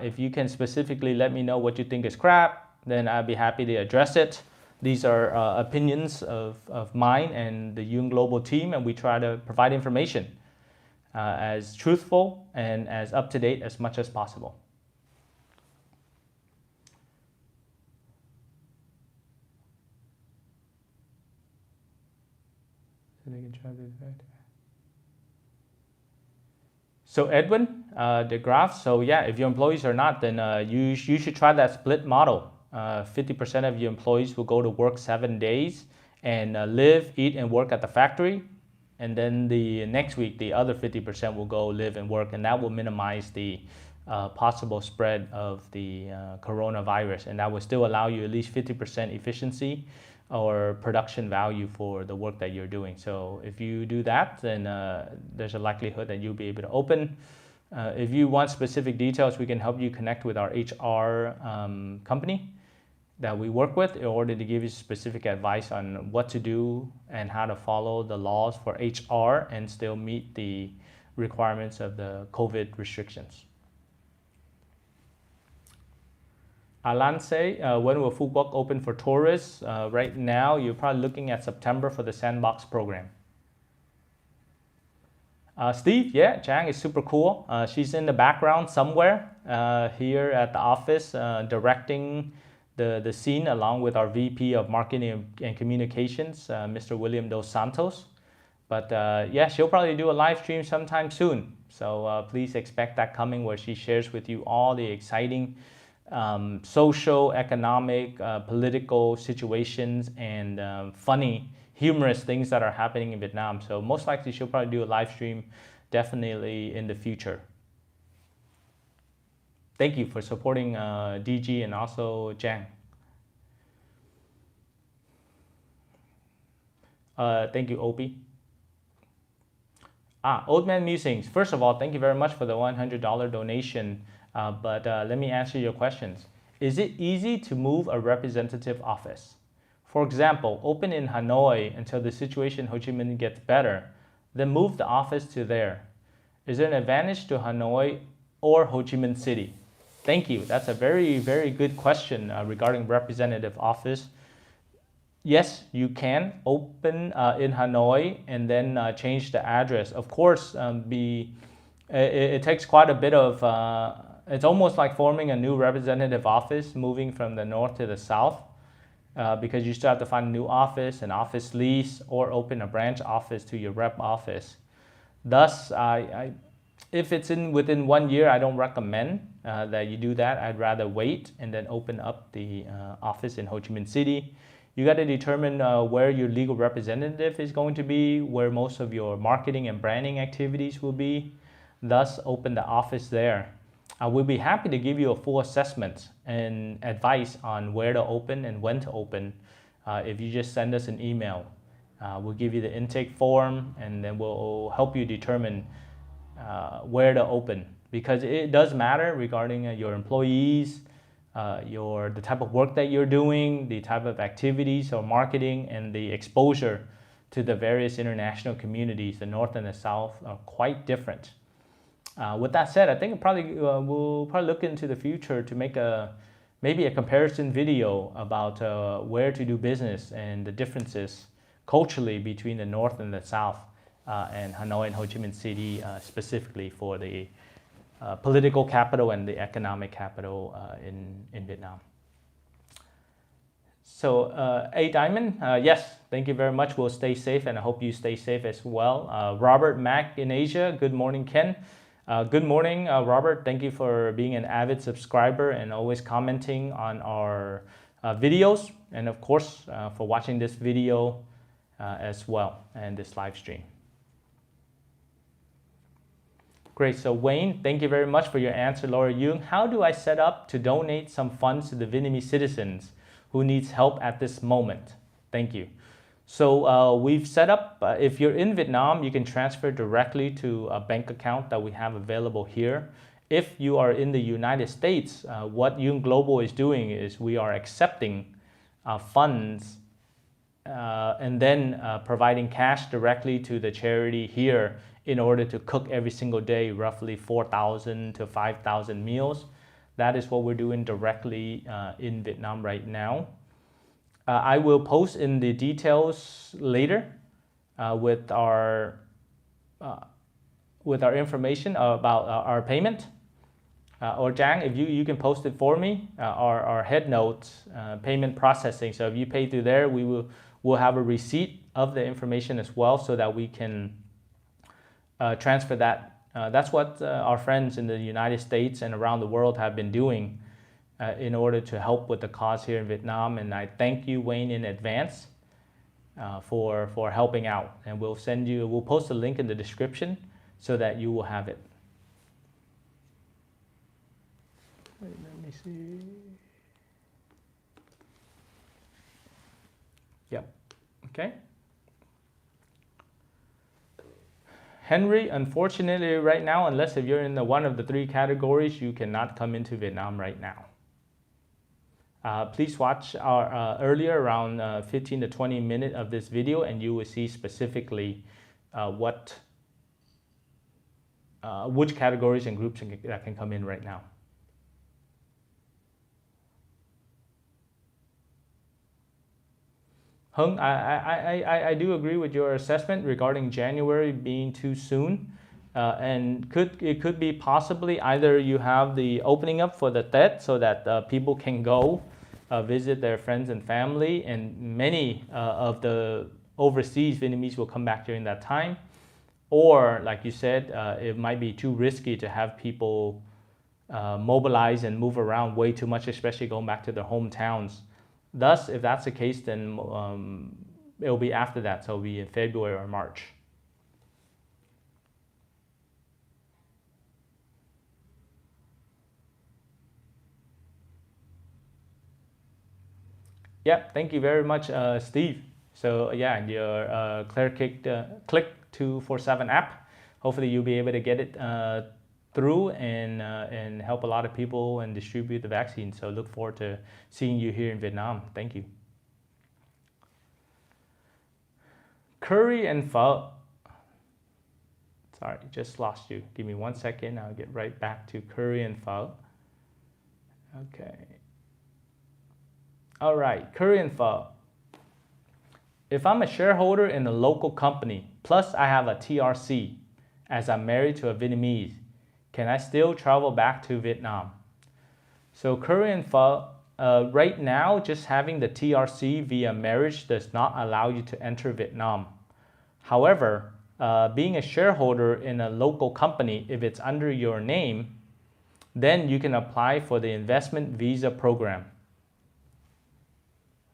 If you can specifically let me know what you think is crap, then I'd be happy to address it. These are opinions of mine and the Young Global team, and we try to provide information as truthful and as up-to-date as much as possible. So they can try this. So Edwin, the graph, so yeah, if your employees are not, then you should try that split model. 50% of your employees will go to work 7 days and live, eat, and work at the factory. And then the next week, the other 50% will go live and work, and that will minimize the possible spread of the coronavirus. And that will still allow you at least 50% efficiency or production value for the work that you're doing. So if you do that, then there's a likelihood that you'll be able to open. If you want specific details, we can help you connect with our HR company. that we work with in order to give you specific advice on what to do and how to follow the laws for HR and still meet the requirements of the COVID restrictions. Alan say, when will Phu Quoc open for tourists? Right now, you're probably looking at September for the Sandbox program. Steve, yeah, Chang is super cool. She's in the background somewhere here at the office directing the scene along with our VP of Marketing and Communications, Mr. William Dos Santos. But yeah, she'll probably do a live stream sometime soon. So please expect that coming, where she shares with you all the exciting social, economic, political situations and funny, humorous things that are happening in Vietnam. So most likely she'll probably do a live stream definitely in the future. Thank you for supporting DG and also Jang. Thank you, Opie. Old Man Musings. First of all, thank you very much for the $100 donation. But let me answer your questions. Is it easy to move a representative office? For example, open in Hanoi until the situation in Ho Chi Minh gets better, then move the office to there. Is there an advantage to Hanoi or Ho Chi Minh City? Thank you. That's a very, very good question regarding representative office. Yes, you can open in Hanoi and then change the address. Of course, it takes quite a bit of, it's almost like forming a new representative office, moving from the north to the south, because you still have to find a new office, an office lease, or open a branch office to your rep office. Thus, if it's within 1 year, I don't recommend that you do that. I'd rather wait and then open up the office in Ho Chi Minh City. You got to determine where your legal representative is going to be, where most of your marketing and branding activities will be. Thus, open the office there. We'll be happy to give you a full assessment and advice on where to open and when to open if you just send us an email. We'll give you the intake form and then we'll help you determine where to open, because it does matter regarding your employees, the type of work that you're doing, the type of activities or marketing, and the exposure to the various international communities. The North and the South are quite different. With that said, I think we'll probably look into the future to make maybe a comparison video about where to do business and the differences culturally between the North and the South, and Hanoi and Ho Chi Minh City specifically for the political capital and the economic capital in Vietnam. So A Diamond, yes, thank you very much. We'll stay safe and I hope you stay safe as well. Robert Mack in Asia, good morning, Ken. Good morning, Robert. Thank you for being an avid subscriber and always commenting on our videos, and of course for watching this video as well and this live stream. Great. So Wayne, thank you very much for your answer. Laura Yung, how do I set up to donate some funds to the Vietnamese citizens who needs help at this moment? Thank you. So we've set up, if you're in Vietnam, you can transfer directly to a bank account that we have available here. If you are in the United States, what Yung Global is doing is we are accepting funds and then providing cash directly to the charity here in order to cook every single day, roughly 4,000 to 5,000 meals. That is what we're doing directly in Vietnam right now. I will post in the details later with our information about our payment. Or Jang, if you can post it for me, our head notes, payment processing. So if you pay through there, we'll have a receipt of the information as well, so that we can transfer that. That's what our friends in the United States and around the world have been doing in order to help with the cause here in Vietnam. And I thank you, Wayne, in advance for helping out. And we'll post a link in the description so that you will have it. Wait, let me see. Yep. Okay. Henry, unfortunately right now, unless if you're in one of the 3 categories, you cannot come into Vietnam right now. please watch our earlier around 15 to 20 minutes of this video, and you will see specifically which categories and groups that can come in right now. Hung, I do agree with your assessment regarding January being too soon. And it could be possibly either you have the opening up for the Tết so that people can go visit their friends and family, and many of the overseas Vietnamese will come back during that time. Or, like you said, it might be too risky to have people mobilize and move around way too much, especially going back to their hometowns. Thus, if that's the case, then it'll be after that, so it'll be in February or March. Yep, thank you very much, Steve. So yeah, your Click 247 app. Hopefully you'll be able to get it through and help a lot of people and distribute the vaccine. So look forward to seeing you here in Vietnam. Thank you. Curry and pho. Sorry, just lost you. Give me 1 second. I'll get right back to curry and pho. Okay. All right, curry and pho. If I'm a shareholder in a local company, plus I have a TRC, as I'm married to a Vietnamese, can I still travel back to Vietnam? So curry and pho, right now, just having the TRC via marriage does not allow you to enter Vietnam. However, being a shareholder in a local company, if it's under your name, then you can apply for the investment visa program.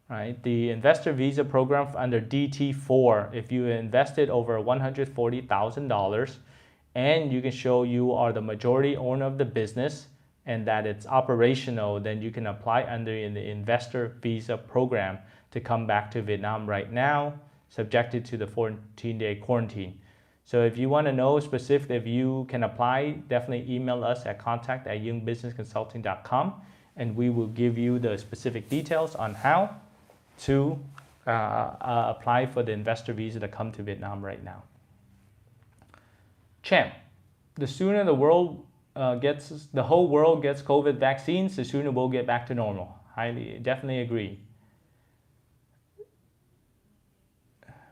Right, the investor visa program under DT4, if you invested over $140,000 and you can show you are the majority owner of the business and that it's operational, then you can apply under in the investor visa program to come back to Vietnam right now, subjected to the 14-day quarantine. So if you want to know specifically if you can apply, definitely email us at contact@youngbusinessconsulting.com and we will give you the specific details on how to apply for the investor visa to come to Vietnam right now. Champ, the sooner the whole world gets COVID vaccines, the sooner we'll get back to normal. Definitely agree.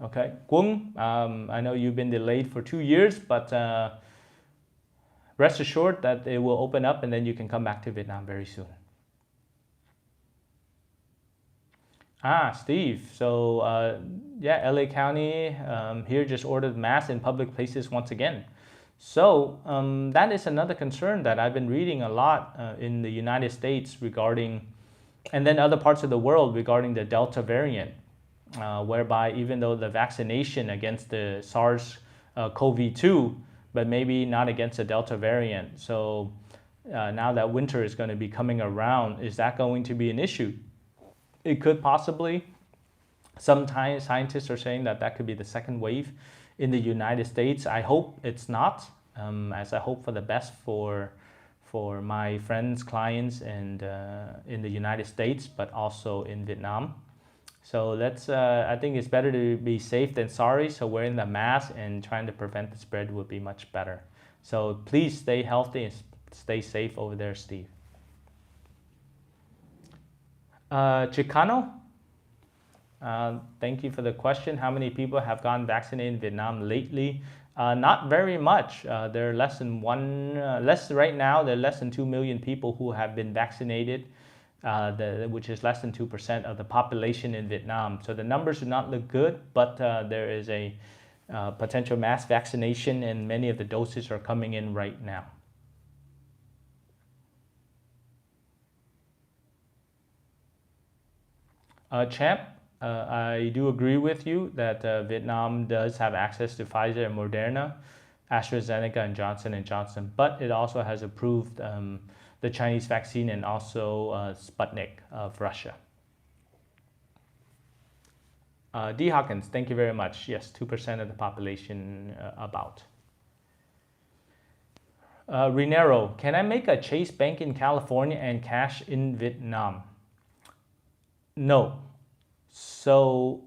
Okay, Quang, I know you've been delayed for 2 years, but rest assured that it will open up and then you can come back to Vietnam very soon. Steve, so yeah, LA County here just ordered masks in public places once again. So that is another concern that I've been reading a lot in the United States regarding, and then other parts of the world regarding the Delta variant, whereby even though the vaccination against the SARS-CoV-2, but maybe not against the Delta variant. So now that winter is going to be coming around, is that going to be an issue? It could possibly. Sometimes scientists are saying that that could be the second wave in the United States. I hope it's not, as I hope for the best for my friends, clients, and in the United States, but also in Vietnam. So let's. I think it's better to be safe than sorry. So wearing the mask and trying to prevent the spread would be much better. So please stay healthy and stay safe over there, Steve. Chicano, thank you for the question. How many people have gotten vaccinated in Vietnam lately? Not very much. There are less than right now. There are less than 2 million people who have been vaccinated, which is less than 2% of the population in Vietnam. So the numbers do not look good, but there is a potential mass vaccination, and many of the doses are coming in right now. Champ, I do agree with you that Vietnam does have access to Pfizer and Moderna, AstraZeneca and Johnson & Johnson, but it also has approved the Chinese vaccine and also Sputnik of Russia. D. Hawkins, thank you very much. Yes, 2% of the population about. Renero, can I make a Chase Bank in California and cash in Vietnam? No. So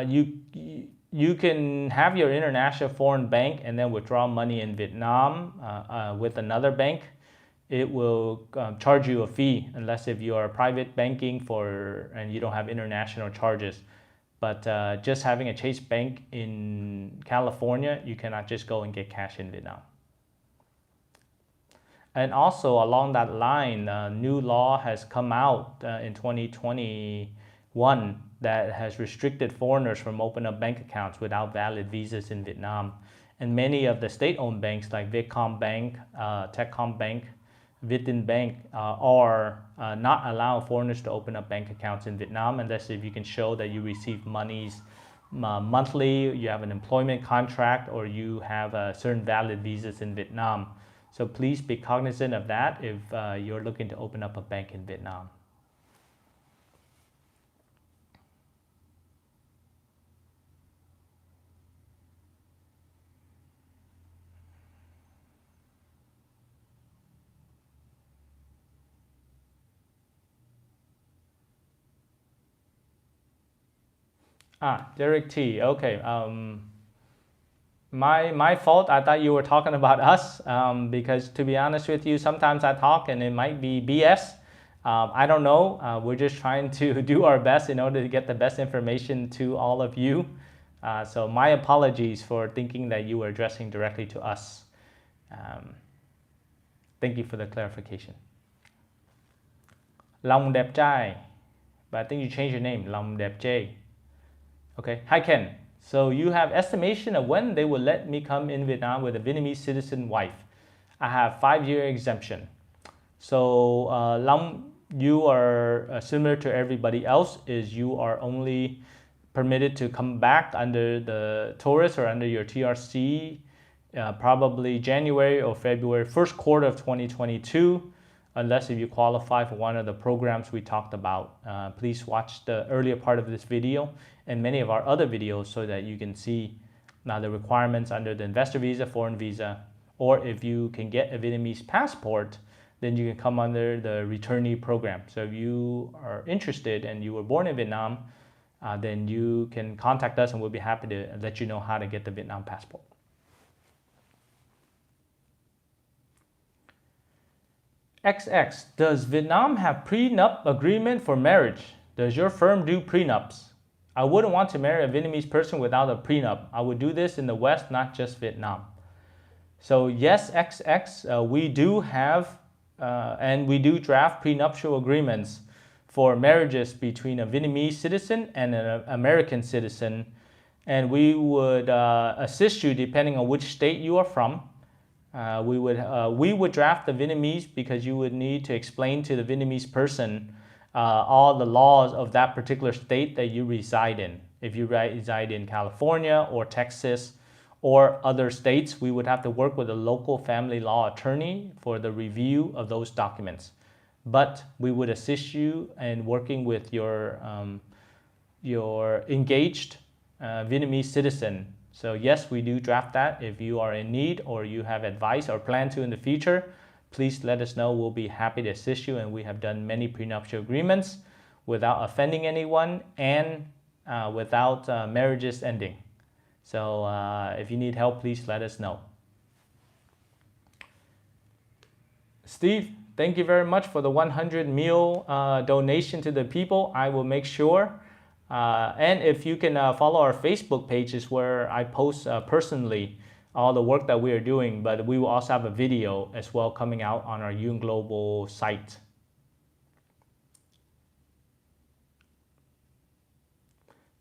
you can have your international foreign bank and then withdraw money in Vietnam with another bank. It will charge you a fee unless if you are private banking and you don't have international charges. But just having a Chase Bank in California, you cannot just go and get cash in Vietnam. And also along that line, new law has come out in 2021 that has restricted foreigners from opening up bank accounts without valid visas in Vietnam. And many of the state-owned banks like Vietcombank, Techcombank, Vietinbank are not allowing foreigners to open up bank accounts in Vietnam unless if you can show that you receive monies monthly, you have an employment contract, or you have certain valid visas in Vietnam. So please be cognizant of that if you're looking to open up a bank in Vietnam. Derek T. Okay. My fault. I thought you were talking about us because to be honest with you, sometimes I talk and it might be BS. I don't know. We're just trying to do our best in order to get the best information to all of you. So my apologies for thinking that you were addressing directly to us. Thank you for the clarification. Long Đẹp Trai. But I think you changed your name. Long Đẹp Trai. Okay. Hi Ken. So you have estimation of when they will let me come in Vietnam with a Vietnamese citizen wife. I have 5-year exemption. So Long, you are similar to everybody else, is you are only permitted to come back under the tourist or under your TRC probably January or February, first quarter of 2022, unless if you qualify for one of the programs we talked about. Please watch the earlier part of this video and many of our other videos so that you can see now the requirements under the investor visa, foreign visa, or if you can get a Vietnamese passport, then you can come under the returnee program. So if you are interested and you were born in Vietnam, then you can contact us and we'll be happy to let you know how to get the Vietnam passport. XX, does Vietnam have prenup agreement for marriage? Does your firm do prenups? I wouldn't want to marry a Vietnamese person without a prenup. I would do this in the West, not just Vietnam. So yes, XX, we do have and we do draft prenuptial agreements for marriages between a Vietnamese citizen and an American citizen. And we would assist you depending on which state you are from. We would draft the Vietnamese because you would need to explain to the Vietnamese person all the laws of that particular state that you reside in. If you reside in California or Texas or other states, we would have to work with a local family law attorney for the review of those documents. But we would assist you in working with your engaged Vietnamese citizen. So yes, we do draft that. If you are in need or you have advice or plan to in the future, please let us know. We'll be happy to assist you, and we have done many prenuptial agreements without offending anyone and without marriages ending. So if you need help, please let us know. Steve, thank you very much for the 100 meal donation to the people. I will make sure. And if you can follow our Facebook pages where I post personally all the work that we are doing, but we will also have a video as well coming out on our Yun Global site.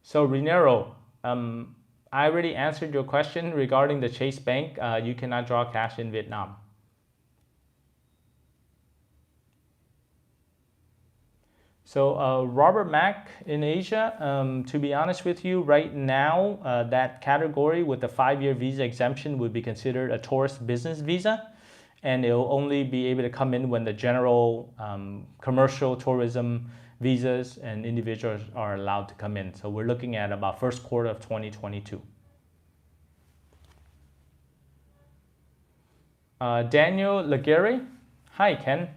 So Renero, I already answered your question regarding the Chase Bank. You cannot draw cash in Vietnam. So Robert Mack in Asia, to be honest with you, right now, that category with the 5-year visa exemption would be considered a tourist business visa, and it will only be able to come in when the general commercial tourism visas and individuals are allowed to come in. So we're looking at about first quarter of 2022. Daniel Laguerre, hi Ken.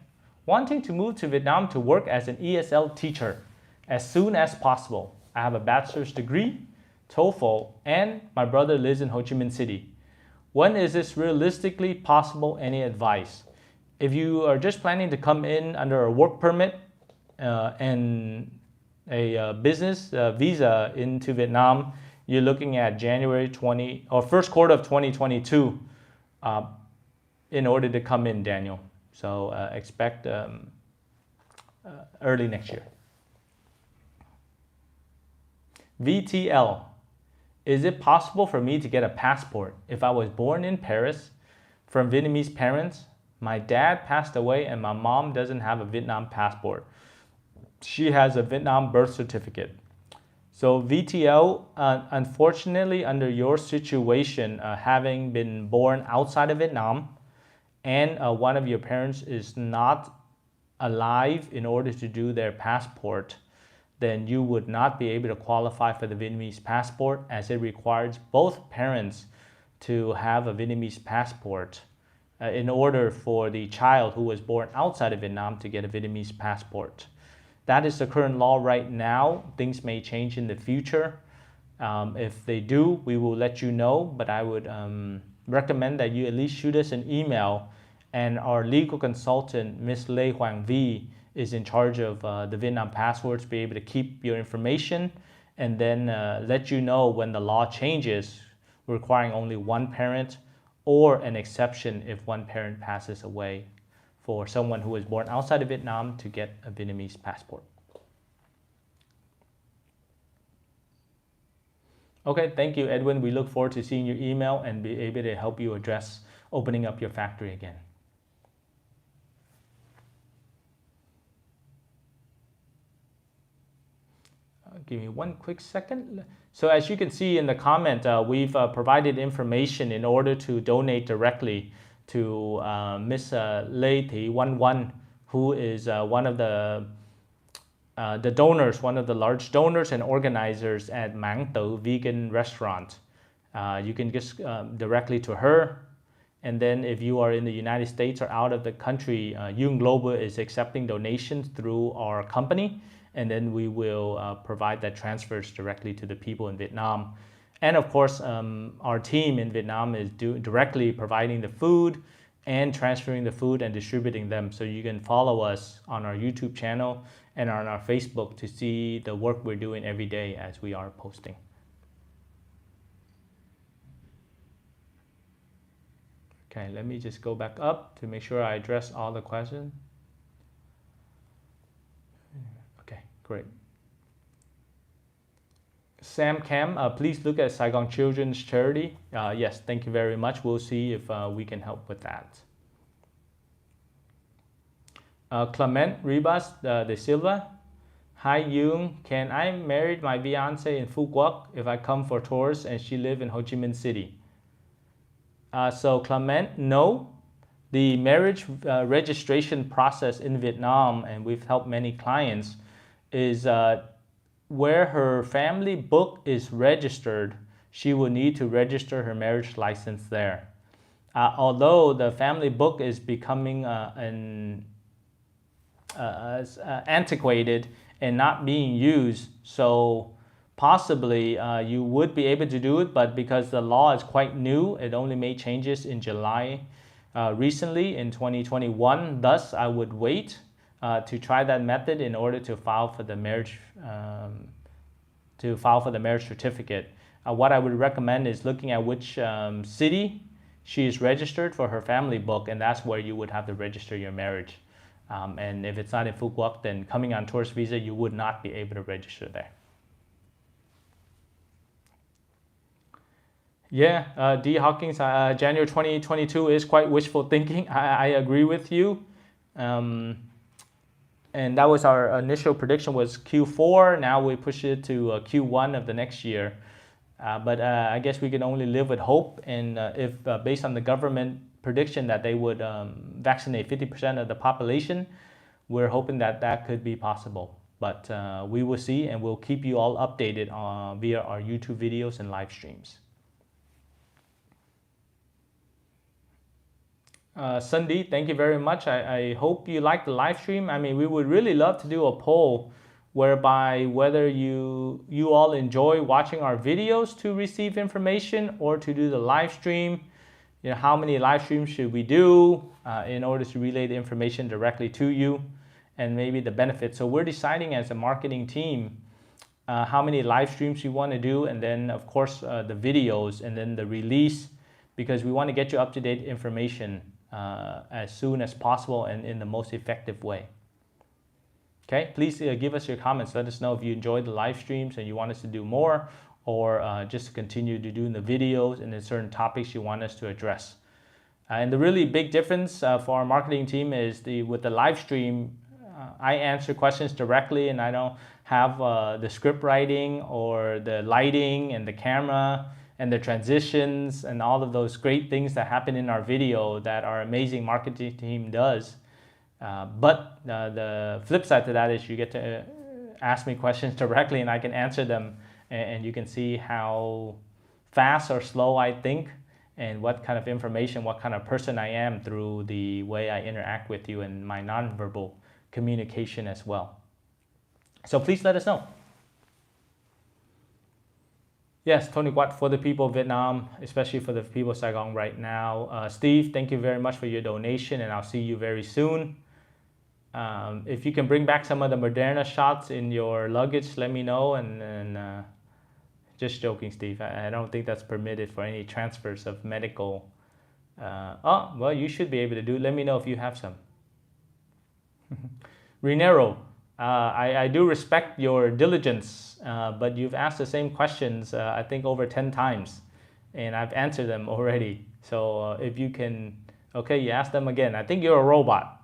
Wanting to move to Vietnam to work as an ESL teacher. as soon as possible. I have a bachelor's degree, TOEFL, and my brother lives in Ho Chi Minh City. When is this realistically possible? Any advice? If you are just planning to come in under a work permit and a business visa into Vietnam, you're looking at January 20 or first quarter of 2022 in order to come in, Daniel. So expect early next year. VTL. Is it possible for me to get a passport if I was born in Paris from Vietnamese parents? My dad passed away and my mom doesn't have a Vietnam passport. She has a Vietnam birth certificate. So VTL, unfortunately, under your situation, having been born outside of Vietnam and one of your parents is not alive in order to do their passport, then you would not be able to qualify for the Vietnamese passport, as it requires both parents to have a Vietnamese passport in order for the child who was born outside of Vietnam to get a Vietnamese passport. That is the current law right now. Things may change in the future. If they do, we will let you know, but I would recommend that you at least shoot us an email, and our legal consultant, Ms. Lê Hoàng Vi, is in charge of the Vietnam passports, be able to keep your information and then let you know when the law changes, requiring only one parent or an exception if one parent passes away, for someone who was born outside of Vietnam to get a Vietnamese passport. Okay, thank you, Edwin. We look forward to seeing your email and be able to help you address opening up your factory again. Give me one quick second. So as you can see in the comment, we've provided information in order to donate directly to Miss Lê Thị Wan Wan, who is one of the donors, one of the large donors and organizers at Mang Tử Vegan Restaurant. You can just directly to her. And then if you are in the United States or out of the country, Yung Global is accepting donations through our company. And then we will provide that transfers directly to the people in Vietnam. And of course, our team in Vietnam is directly providing the food and transferring the food and distributing them. So you can follow us on our YouTube channel and on our Facebook to see the work we're doing every day as we are posting. Okay, let me just go back up to make sure I address all the questions. Okay, great. Sam Cam, please look at Saigon Children's Charity. Yes, thank you very much. We'll see if we can help with that. Clement Ribas de Silva. Hi Yung, can I marry my fiance in Phu Quoc if I come for tours and she live in Ho Chi Minh City? So Clement, no. The marriage registration process in Vietnam, and we've helped many clients, is where her family book is registered, she will need to register her marriage license there. Although the family book is becoming antiquated and not being used, so possibly you would be able to do it, but because the law is quite new, it only made changes in July recently in 2021. Thus, I would wait to try that method in order to file for the marriage certificate. What I would recommend is looking at which city she is registered for her family book, and that's where you would have to register your marriage. And if it's not in Phu Quoc, then coming on tourist visa, you would not be able to register there. Yeah, D. Hawkins, January 2022 is quite wishful thinking. I agree with you. And that was our initial prediction was Q4. Now we push it to Q1 of the next year. But I guess we can only live with hope. And if based on the government prediction that they would vaccinate 50% of the population, we're hoping that that could be possible. But we will see, and we'll keep you all updated via our YouTube videos and live streams. Sunday, thank you very much. I hope you liked the live stream. I mean, we would really love to do a poll whereby whether you all enjoy watching our videos to receive information or to do the live stream. How many live streams should we do in order to relay the information directly to you, and maybe the benefits. So we're deciding as a marketing team how many live streams we want to do, and then of course the videos, and then the release, because we want to get you up-to-date information as soon as possible and in the most effective way. Okay, please give us your comments. Let us know if you enjoyed the live streams and you want us to do more, or just continue to do the videos and then certain topics you want us to address. And the really big difference for our marketing team is with the live stream, I answer questions directly, and I don't have the script writing or the lighting and the camera and the transitions and all of those great things that happen in our video that our amazing marketing team does. But the flip side to that is you get to ask me questions directly, and I can answer them, and you can see how fast or slow I think, and what kind of information, what kind of person I am through the way I interact with you and my nonverbal communication as well. So please let us know. Yes, Tony Quat, for the people of Vietnam, especially for the people of Saigon right now. Steve, thank you very much for your donation, and I'll see you very soon. If you can bring back some of the Moderna shots in your luggage, let me know. And just joking, Steve. I don't think that's permitted for any transfers of medical. Oh, well, you should be able to do it. Let me know if you have some. Renero, I do respect your diligence, but you've asked the same questions, I think over 10 times, and I've answered them already. So if you can, okay, you ask them again. I think you're a robot.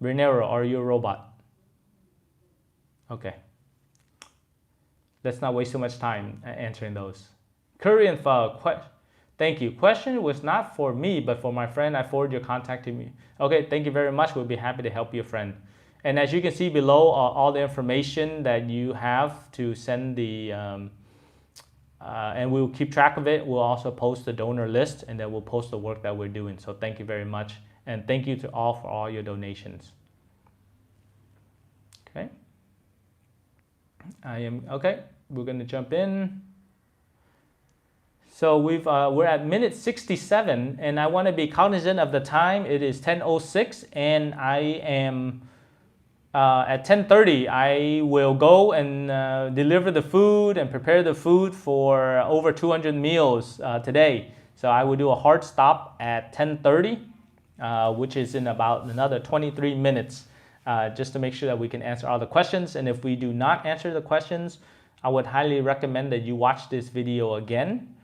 Renero, are you a robot? Okay. Let's not waste too much time answering those. Korean file, thank you. Question was not for me, but for my friend. I forward your contact to me. Okay, thank you very much. We'll be happy to help your friend. And as you can see below, all the information that you have to send the, and we'll keep track of it. We'll also post the donor list, and then we'll post the work that we're doing. So thank you very much. And thank you to all for all your donations. Okay. Okay. We're going to jump in. So we're at minute 67, and I want to be cognizant of the time. It is 10:06, and I am at 10:30. I will go and deliver the food and prepare the food for over 200 meals today. So I will do a hard stop at 10:30. Which is in about another 23 minutes, just to make sure that we can answer all the questions. And if we do not answer the questions, I would highly recommend that you watch this video again.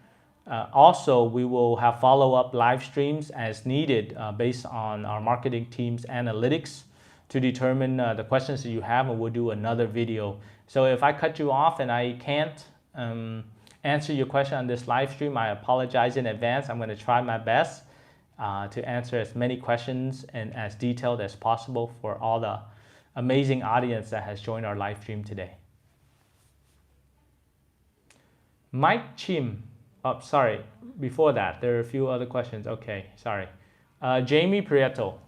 Also, we will have follow-up live streams as needed based on our marketing team's analytics to determine the questions that you have, and we'll do another video. So if I cut you off and I can't answer your question on this live stream, I apologize in advance. I'm going to try my best to answer as many questions and as detailed as possible for all the amazing audience that has joined our live stream today. Mike Chim, oh, sorry, before that, there are a few other questions. Okay, sorry. Jamie Prieto,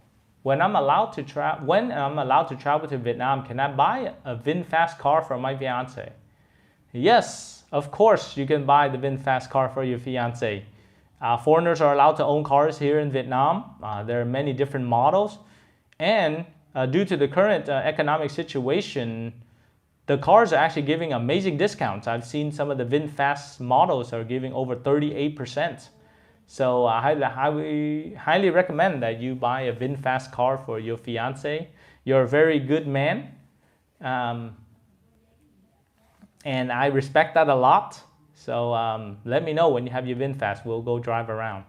when I'm allowed to travel to Vietnam, can I buy a VinFast car for my fiance? Yes, of course you can buy the VinFast car for your fiance. Foreigners are allowed to own cars here in Vietnam. There are many different models, and due to the current economic situation, the cars are actually giving amazing discounts. I've seen some of the VinFast models are giving over 38%. So I highly recommend that you buy a VinFast car for your fiance. You're a very good man, and I respect that a lot. So let me know when you have your VinFast. We'll go drive around.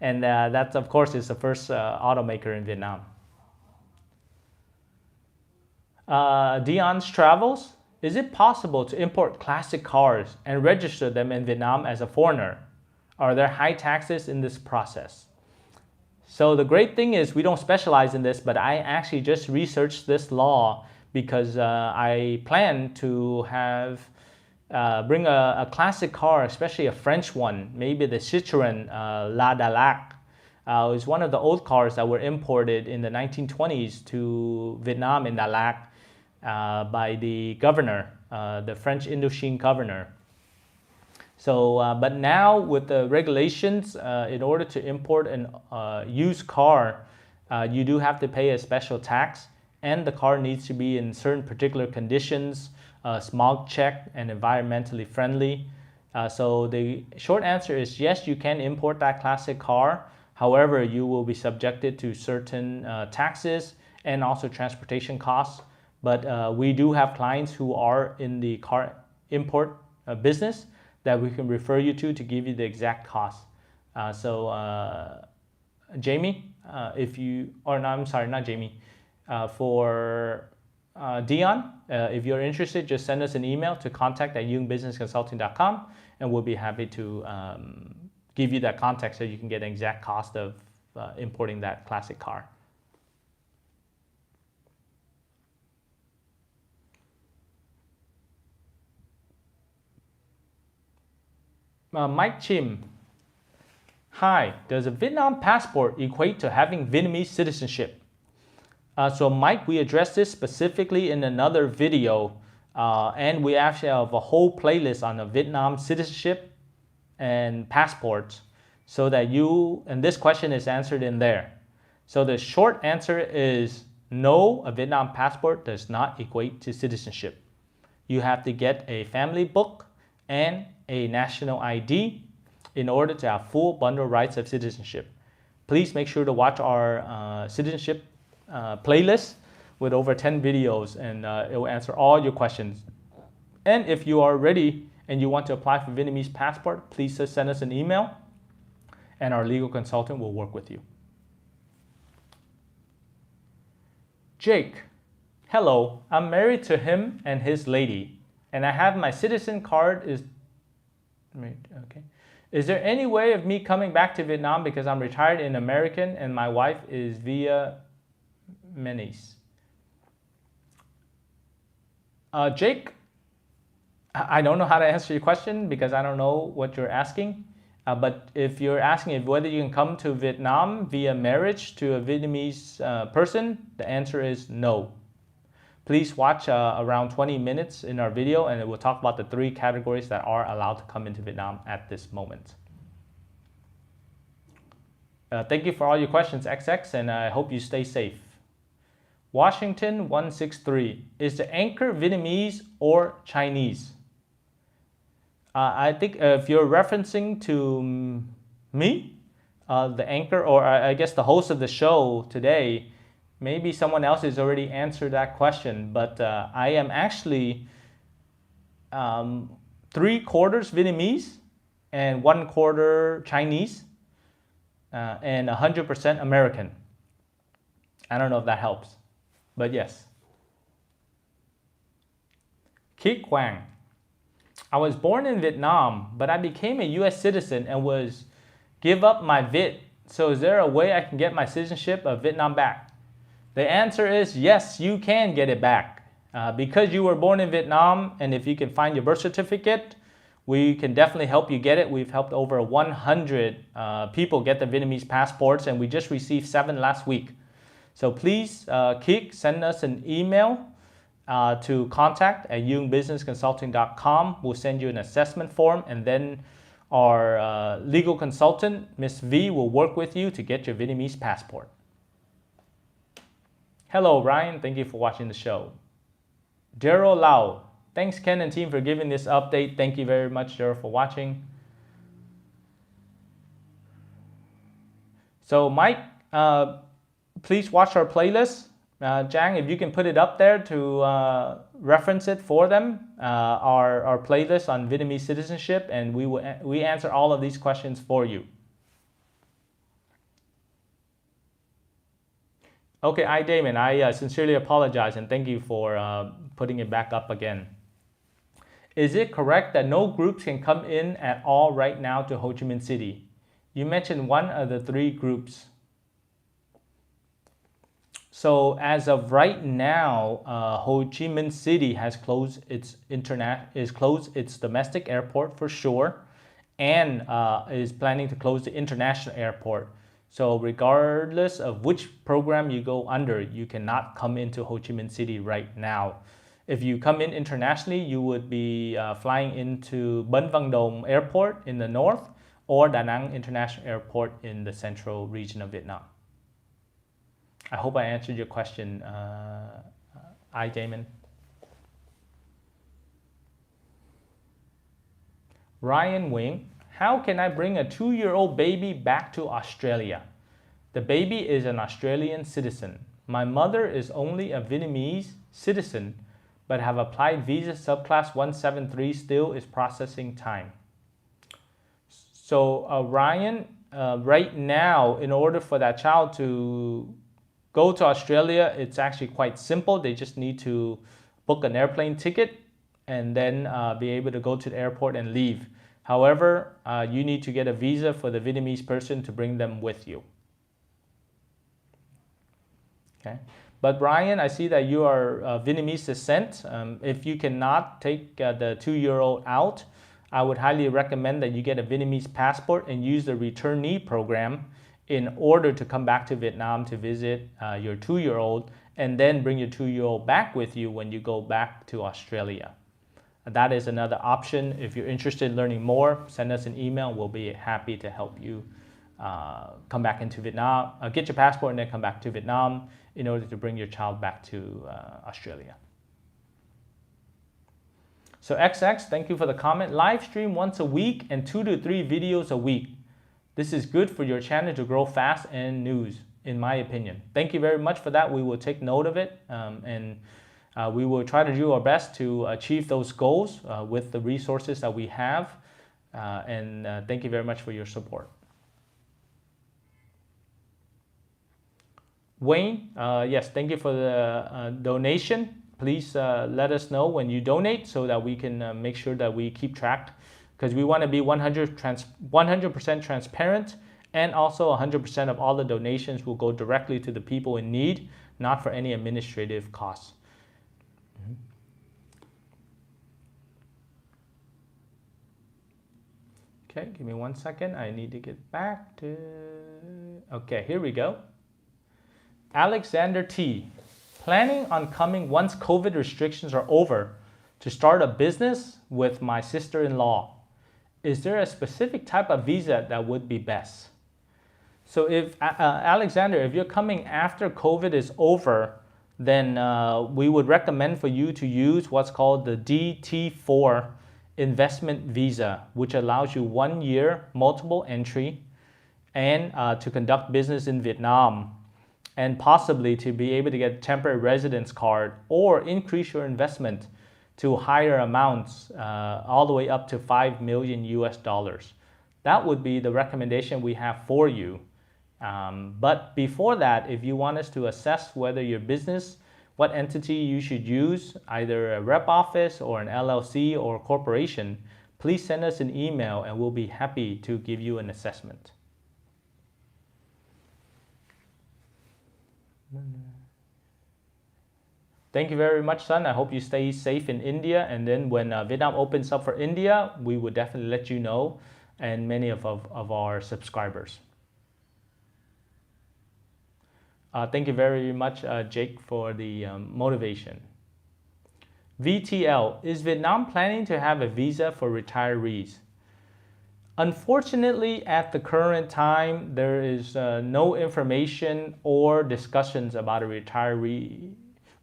And that, of course, is the first automaker in Vietnam. Dion's Travels. Is it possible to import classic cars and register them in Vietnam as a foreigner? Are there high taxes in this process? So the great thing is we don't specialize in this, but I actually just researched this law because I plan to bring a classic car, especially a French one, maybe the Citroën La Dalac. It was one of the old cars that were imported in the 1920s to Vietnam in Dalat. by the governor, the French Indochine governor. So, but now with the regulations, in order to import an used car, you do have to pay a special tax, and the car needs to be in certain particular conditions, smog checked and environmentally friendly. So the short answer is yes, you can import that classic car. However, you will be subjected to certain taxes and also transportation costs. But we do have clients who are in the car import business that we can refer you to give you the exact cost. Jamie, if you, or no, I'm sorry, not Jamie, for Dion, if you're interested, just send us an email to contact@youngbusinessconsulting.com, and we'll be happy to give you that contact so you can get an exact cost of importing that classic car. Mike Chim. Hi, does a Vietnam passport equate to having Vietnamese citizenship? So Mike, we addressed this specifically in another video, and we actually have a whole playlist on the Vietnam citizenship and passports, so that and this question is answered in there. So the short answer is no, a Vietnam passport does not equate to citizenship. You have to get a family book and a national ID in order to have full bundle rights of citizenship. Please make sure to watch our citizenship playlist with over 10 videos, and it will answer all your questions. And if you are ready and you want to apply for Vietnamese passport, please just send us an email and our legal consultant will work with you. Jake, hello, I'm married to him and his lady, and I have my citizen card okay. Is there any way of me coming back to Vietnam because I'm retired in American and my wife is Vietnamese? Jake, I don't know how to answer your question because I don't know what you're asking. But if you're asking whether you can come to Vietnam via marriage to a Vietnamese person, the answer is no. Please watch around 20 minutes in our video, and it will talk about the 3 categories that are allowed to come into Vietnam at this moment. Thank you for all your questions, XX, and I hope you stay safe. Washington 163, is the anchor Vietnamese or Chinese? I think if you're referencing to me, the anchor, or I guess the host of the show today, maybe someone else has already answered that question, but I am actually 3/4 Vietnamese and 1/4 Chinese and 100% American. I don't know if that helps, but yes. Kik Quang. I was born in Vietnam, but I became a US citizen and give up my Viet. So is there a way I can get my citizenship of Vietnam back? The answer is yes, you can get it back. Because you were born in Vietnam, and if you can find your birth certificate, we can definitely help you get it. We've helped over 100 people get their Vietnamese passports, and we just received 7 last week. So please, Kik, send us an email to contact@youngbusinessconsulting.com. We'll send you an assessment form, and then our legal consultant, Ms. V, will work with you to get your Vietnamese passport. Hello, Ryan. Thank you for watching the show. Daryl Lau. Thanks, Ken and team, for giving this update. Thank you very much, Daryl, for watching. So, Mike, please watch our playlist. Jang, if you can put it up there to reference it for them, our playlist on Vietnamese citizenship, and we answer all of these questions for you. Okay, Damon, I sincerely apologize and thank you for putting it back up again. Is it correct that no groups can come in at all right now to Ho Chi Minh City? You mentioned one of the 3 groups. So as of right now, Ho Chi Minh City has closed its domestic airport for sure, and is planning to close the international airport. So regardless of which program you go under, you cannot come into Ho Chi Minh City right now. If you come in internationally, you would be flying into Bun Văn Dom Airport in the north or Da Nang International Airport in the central region of Vietnam. I hope I answered your question, Damon. Ryan Wing, how can I bring a 2-year-old baby back to Australia? The baby is an Australian citizen. My mother is only a Vietnamese citizen, but have applied visa subclass 173, still is processing time. So Ryan, right now, in order for that child to go to Australia, it's actually quite simple. They just need to book an airplane ticket and then be able to go to the airport and leave. However, you need to get a visa for the Vietnamese person to bring them with you. Okay. But Brian, I see that you are Vietnamese descent. If you cannot take the 2-year-old out, I would highly recommend that you get a Vietnamese passport and use the returnee program in order to come back to Vietnam to visit your 2-year-old and then bring your 2-year-old back with you when you go back to Australia. That is another option. If you're interested in learning more, send us an email. We'll be happy to help you come back into Vietnam, get your passport and then come back to Vietnam in order to bring your child back to Australia. So XX, thank you for the comment. Live stream once a week and 2 to 3 videos a week. This is good for your channel to grow fast and news, in my opinion. Thank you very much for that. We will take note of it and we will try to do our best to achieve those goals with the resources that we have. Thank you very much for your support. Wayne, yes, thank you for the donation. Please let us know when you donate so that we can make sure that we keep track, because we want to be 100% transparent, and also 100% of all the donations will go directly to the people in need, not for any administrative costs. Okay, give me 1 second. I need to get back to... Okay, here we go. Alexander T. Planning on coming once COVID restrictions are over to start a business with my sister-in-law. Is there a specific type of visa that would be best? So if, Alexander, if you're coming after COVID is over, then we would recommend for you to use what's called the DT4 investment visa, which allows you 1 year multiple entry and to conduct business in Vietnam, and possibly to be able to get a temporary residence card or increase your investment to higher amounts, all the way up to $5 million US. That would be the recommendation we have for you. But before that, if you want us to assess whether your business, what entity you should use, either a rep office or an LLC or corporation, please send us an email and we'll be happy to give you an assessment. Thank you very much, son. I hope you stay safe in India. And then when Vietnam opens up for India, we will definitely let you know, and many of our subscribers. Thank you very much, Jake, for the motivation. VTL, is Vietnam planning to have a visa for retirees? Unfortunately, at the current time, there is no information or discussions about a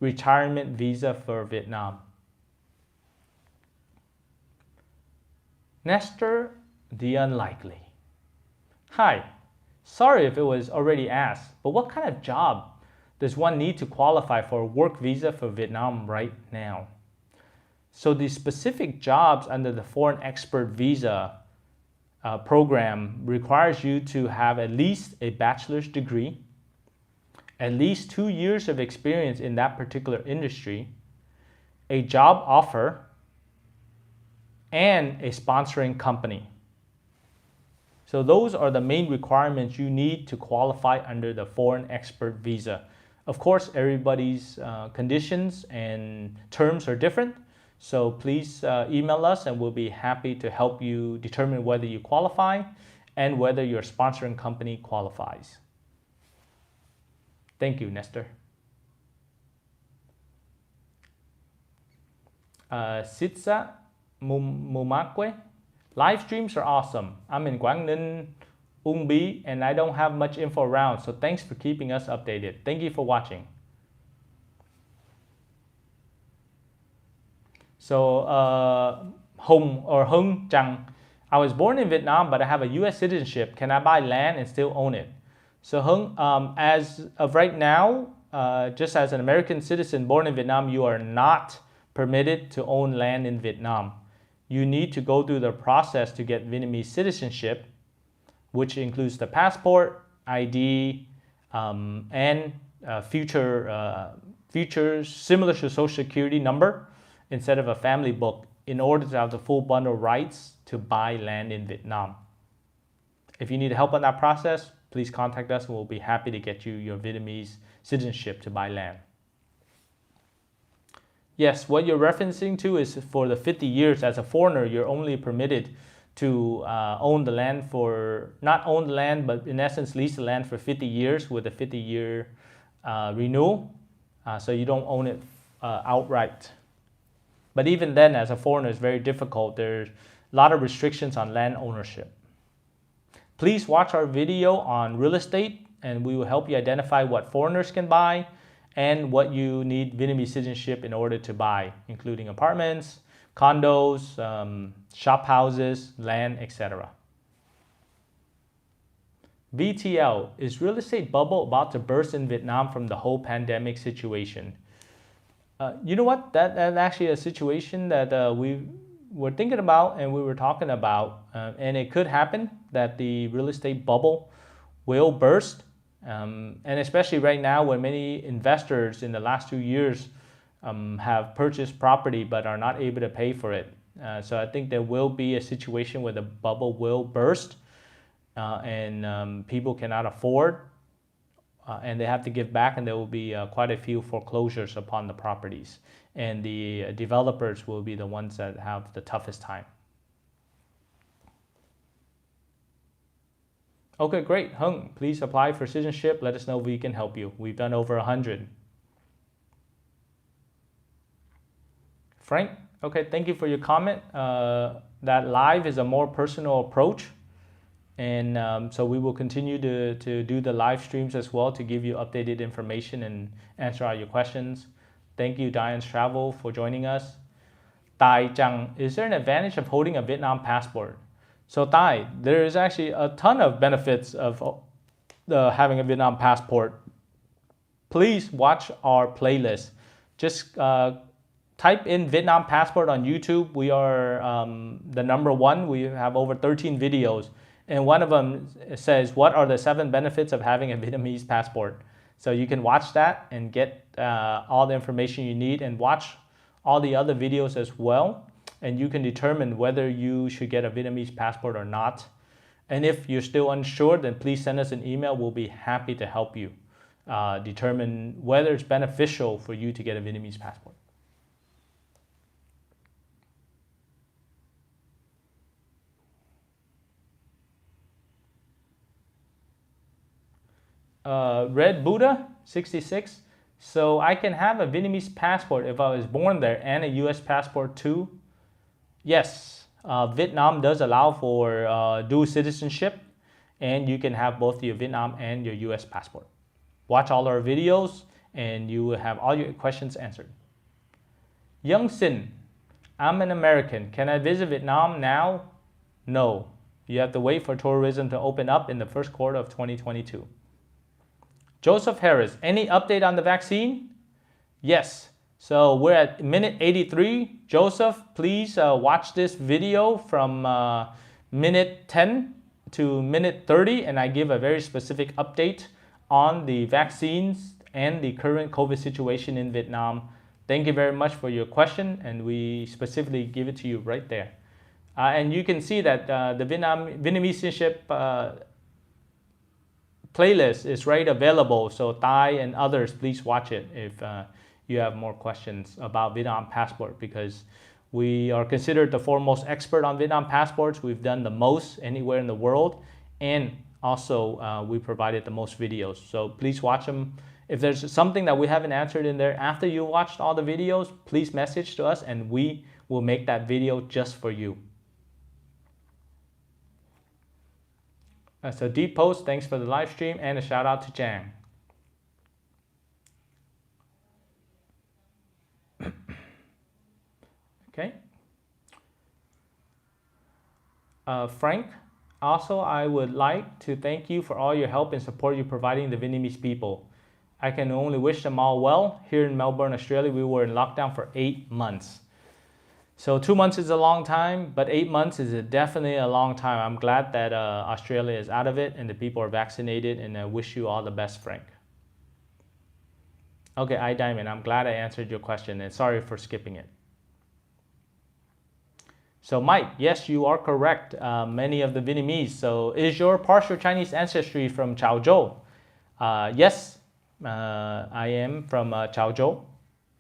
retirement visa for Vietnam. Nestor, the unlikely. Hi, sorry if it was already asked, but what kind of job does one need to qualify for a work visa for Vietnam right now? So the specific jobs under the foreign expert visa program requires you to have at least a bachelor's degree, at least 2 years of experience in that particular industry, a job offer, and a sponsoring company. So those are the main requirements you need to qualify under the foreign expert visa. Of course, everybody's conditions and terms are different. So please email us and we'll be happy to help you determine whether you qualify and whether your sponsoring company qualifies. Thank you, Nestor. Sitsa Mumakwe. Live streams are awesome. I'm in Quang Ninh, Ung Bi, and I don't have much info around, so thanks for keeping us updated. Thank you for watching. So, Hung Chang, I was born in Vietnam, but I have a U.S. citizenship. Can I buy land and still own it? So, Hung, as of right now, just as an American citizen born in Vietnam, you are not permitted to own land in Vietnam. You need to go through the process to get Vietnamese citizenship, which includes the passport, ID, and features similar to Social Security number instead of a family book, in order to have the full bundle rights to buy land in Vietnam. If you need help on that process, please contact us and we'll be happy to get you your Vietnamese citizenship to buy land. Yes, what you're referencing to is for the 50 years. As a foreigner, you're only permitted to own the land not own the land, but in essence lease the land for 50 years with a 50-year renewal. So you don't own it outright. But even then, as a foreigner, it's very difficult. There's a lot of restrictions on land ownership. Please watch our video on real estate, and we will help you identify what foreigners can buy and what you need Vietnamese citizenship in order to buy, including apartments, condos, shop houses, land, etc. VTL, is real estate bubble about to burst in Vietnam from the whole pandemic situation? You know what? That's actually a situation that we were thinking about and we were talking about, and it could happen that the real estate bubble will burst. And especially right now when many investors in the last 2 years have purchased property but are not able to pay for it. So I think there will be a situation where the bubble will burst and people cannot afford and they have to give back, and there will be quite a few foreclosures upon the properties. And the developers will be the ones that have the toughest time. Okay, great. Hung, please apply for citizenship. Let us know if we can help you. We've done over 100. Frank, okay, thank you for your comment. That live is a more personal approach. And so we will continue to do the live streams as well to give you updated information and answer all your questions. Thank you, Diane's Travel, for joining us. Tai Chang, is there an advantage of holding a Vietnam passport? So Tai, there is actually a ton of benefits of having a Vietnam passport. Please watch our playlist. Just type in Vietnam passport on YouTube. We are the #1. We have over 13 videos. And one of them says, what are the 7 benefits of having a Vietnamese passport? So you can watch that and get all the information you need, and watch all the other videos as well. And you can determine whether you should get a Vietnamese passport or not. And if you're still unsure, then please send us an email. We'll be happy to help you determine whether it's beneficial for you to get a Vietnamese passport. Red Buddha 66. So I can have a Vietnamese passport if I was born there and a US passport too? Yes, Vietnam does allow for dual citizenship, and you can have both your Vietnam and your US passport. Watch all our videos and you will have all your questions answered. Young Sin, I'm an American. Can I visit Vietnam now? No. You have to wait for tourism to open up in the first quarter of 2022. Joseph Harris, any update on the vaccine? Yes. So we're at minute 83. Joseph, please watch this video from minute 10 to minute 30, and I give a very specific update on the vaccines and the current COVID situation in Vietnam. Thank you very much for your question, and we specifically give it to you right there. And you can see that the Vietnamese citizenship playlist is right available. So Thai and others, please watch it if you have more questions about Vietnam passport, because we are considered the foremost expert on Vietnam passports. We've done the most anywhere in the world, and also we provided the most videos. So please watch them. If there's something that we haven't answered in there after you watched all the videos, please message to us and we will make that video just for you. So Deep Post, thanks for the live stream, and a shout out to Jang. Okay. Frank, also I would like to thank you for all your help and support you're providing the Vietnamese people. I can only wish them all well. Here in Melbourne, Australia, we were in lockdown for 8 months. So 2 months is a long time, but 8 months is definitely a long time. I'm glad that Australia is out of it and the people are vaccinated, and I wish you all the best, Frank. Okay, iDiamond, I'm glad I answered your question and sorry for skipping it. So Mike, yes, you are correct. Many of the Vietnamese. So is your partial Chinese ancestry from Chao Zhou? Yes, I am from Chao Zhou.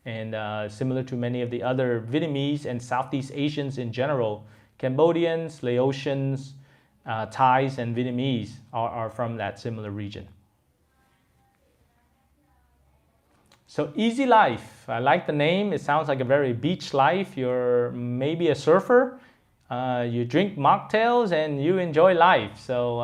And similar to many of the other Vietnamese and Southeast Asians in general, Cambodians, Laotians, Thais, and Vietnamese are from that similar region. So Easy Life, I like the name. It sounds like a very beach life. You're maybe a surfer. You drink mocktails and you enjoy life. So